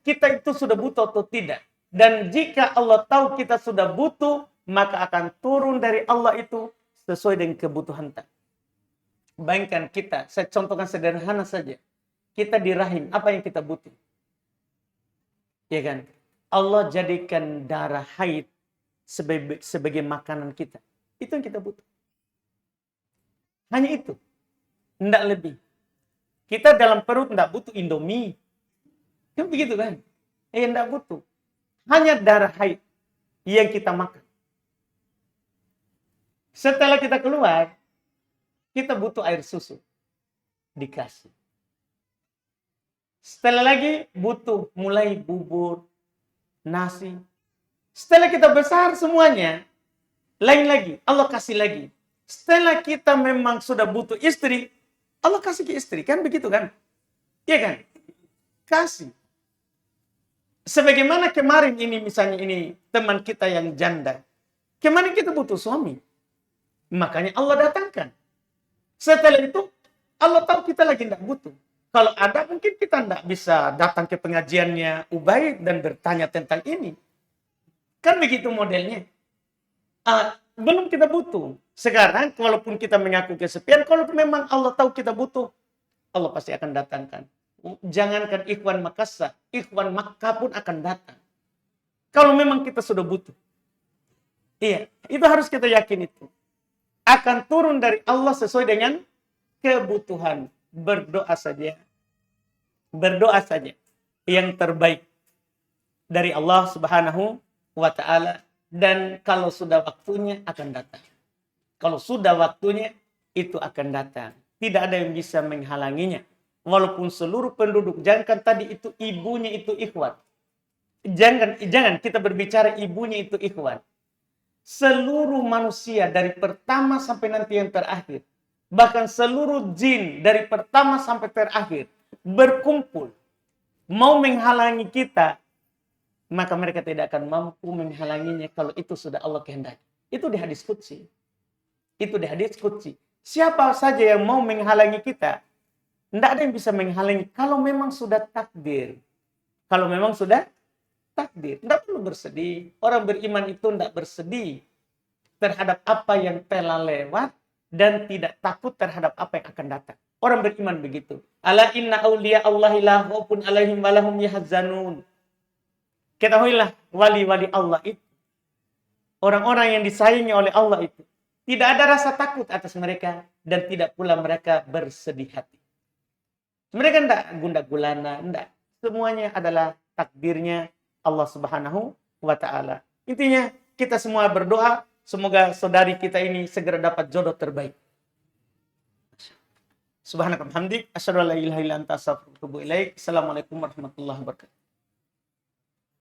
kita itu sudah butuh atau tidak. Dan jika Allah tahu kita sudah butuh, maka akan turun dari Allah itu sesuai dengan kebutuhan kita. Bayangkan kita, saya contohkan sederhana saja. Kita di rahim, apa yang kita butuh? Ya kan? Allah jadikan darah haid sebagai makanan kita. Itu yang kita butuh. Hanya itu. Tidak lebih. Kita dalam perut tidak butuh Indomie. Kan begitu kan? Tidak butuh. Hanya darah haid yang kita makan. Setelah kita keluar, kita butuh air susu. Dikasih. Setelah lagi butuh mulai bubur, nasi. Setelah kita besar semuanya, lain lagi, Allah kasih lagi. Setelah kita memang sudah butuh istri, Allah kasih ke istri. Kan begitu kan? Iya kan? Kasih. Sebagaimana kemarin ini misalnya ini teman kita yang janda. Kemarin kita butuh suami. Makanya Allah datangkan. Setelah itu Allah tahu kita lagi tidak butuh. Kalau ada mungkin kita tidak bisa datang ke pengajiannya Ubaid dan bertanya tentang ini. Kan begitu modelnya. Belum kita butuh. Sekarang walaupun kita mengaku kesepian, kalau memang Allah tahu kita butuh, Allah pasti akan datangkan. Jangankan Ikhwan Makassar, Ikhwan Makkah pun akan datang. Kalau memang kita sudah butuh. Iya, itu harus kita yakin itu. Akan turun dari Allah sesuai dengan kebutuhan. Berdoa saja. Berdoa saja. Yang terbaik dari Allah Subhanahu wa ta'ala. Dan kalau sudah waktunya akan datang. Kalau sudah waktunya itu akan datang. Tidak ada yang bisa menghalanginya. Walaupun seluruh penduduk, jangankan tadi itu ibunya itu ikhwan. Jangan kita berbicara ibunya itu ikhwan. Seluruh manusia dari pertama sampai nanti yang terakhir. Bahkan seluruh jin dari pertama sampai terakhir. Berkumpul. Mau menghalangi kita. Maka mereka tidak akan mampu menghalanginya kalau itu sudah Allah kehendaki. Itu di hadis qudsi. Itu di hadis qudsi. Siapa saja yang mau menghalangi kita, tidak ada yang bisa menghalangi kalau memang sudah takdir. Kalau memang sudah takdir. Tidak perlu bersedih. Orang beriman itu tidak bersedih terhadap apa yang telah lewat dan tidak takut terhadap apa yang akan datang. Orang beriman begitu. Ala inna awliya Allahi la khaufun alaihim wa lahum yahzanun. Ketahuilah wali-wali Allah itu. Orang-orang yang disayangi oleh Allah itu. Tidak ada rasa takut atas mereka. Dan tidak pula mereka bersedih hati. Mereka tidak gundah gulana. Tidak. Semuanya adalah takdirnya Allah Subhanahu wa ta'ala. Intinya kita semua berdoa. Semoga saudari kita ini segera dapat jodoh terbaik. Subhanakallahumma hamdik. Asyhadu an la ilaha illa anta astaghfiruka wa atubu ilaik. Assalamualaikum warahmatullahi wabarakatuh.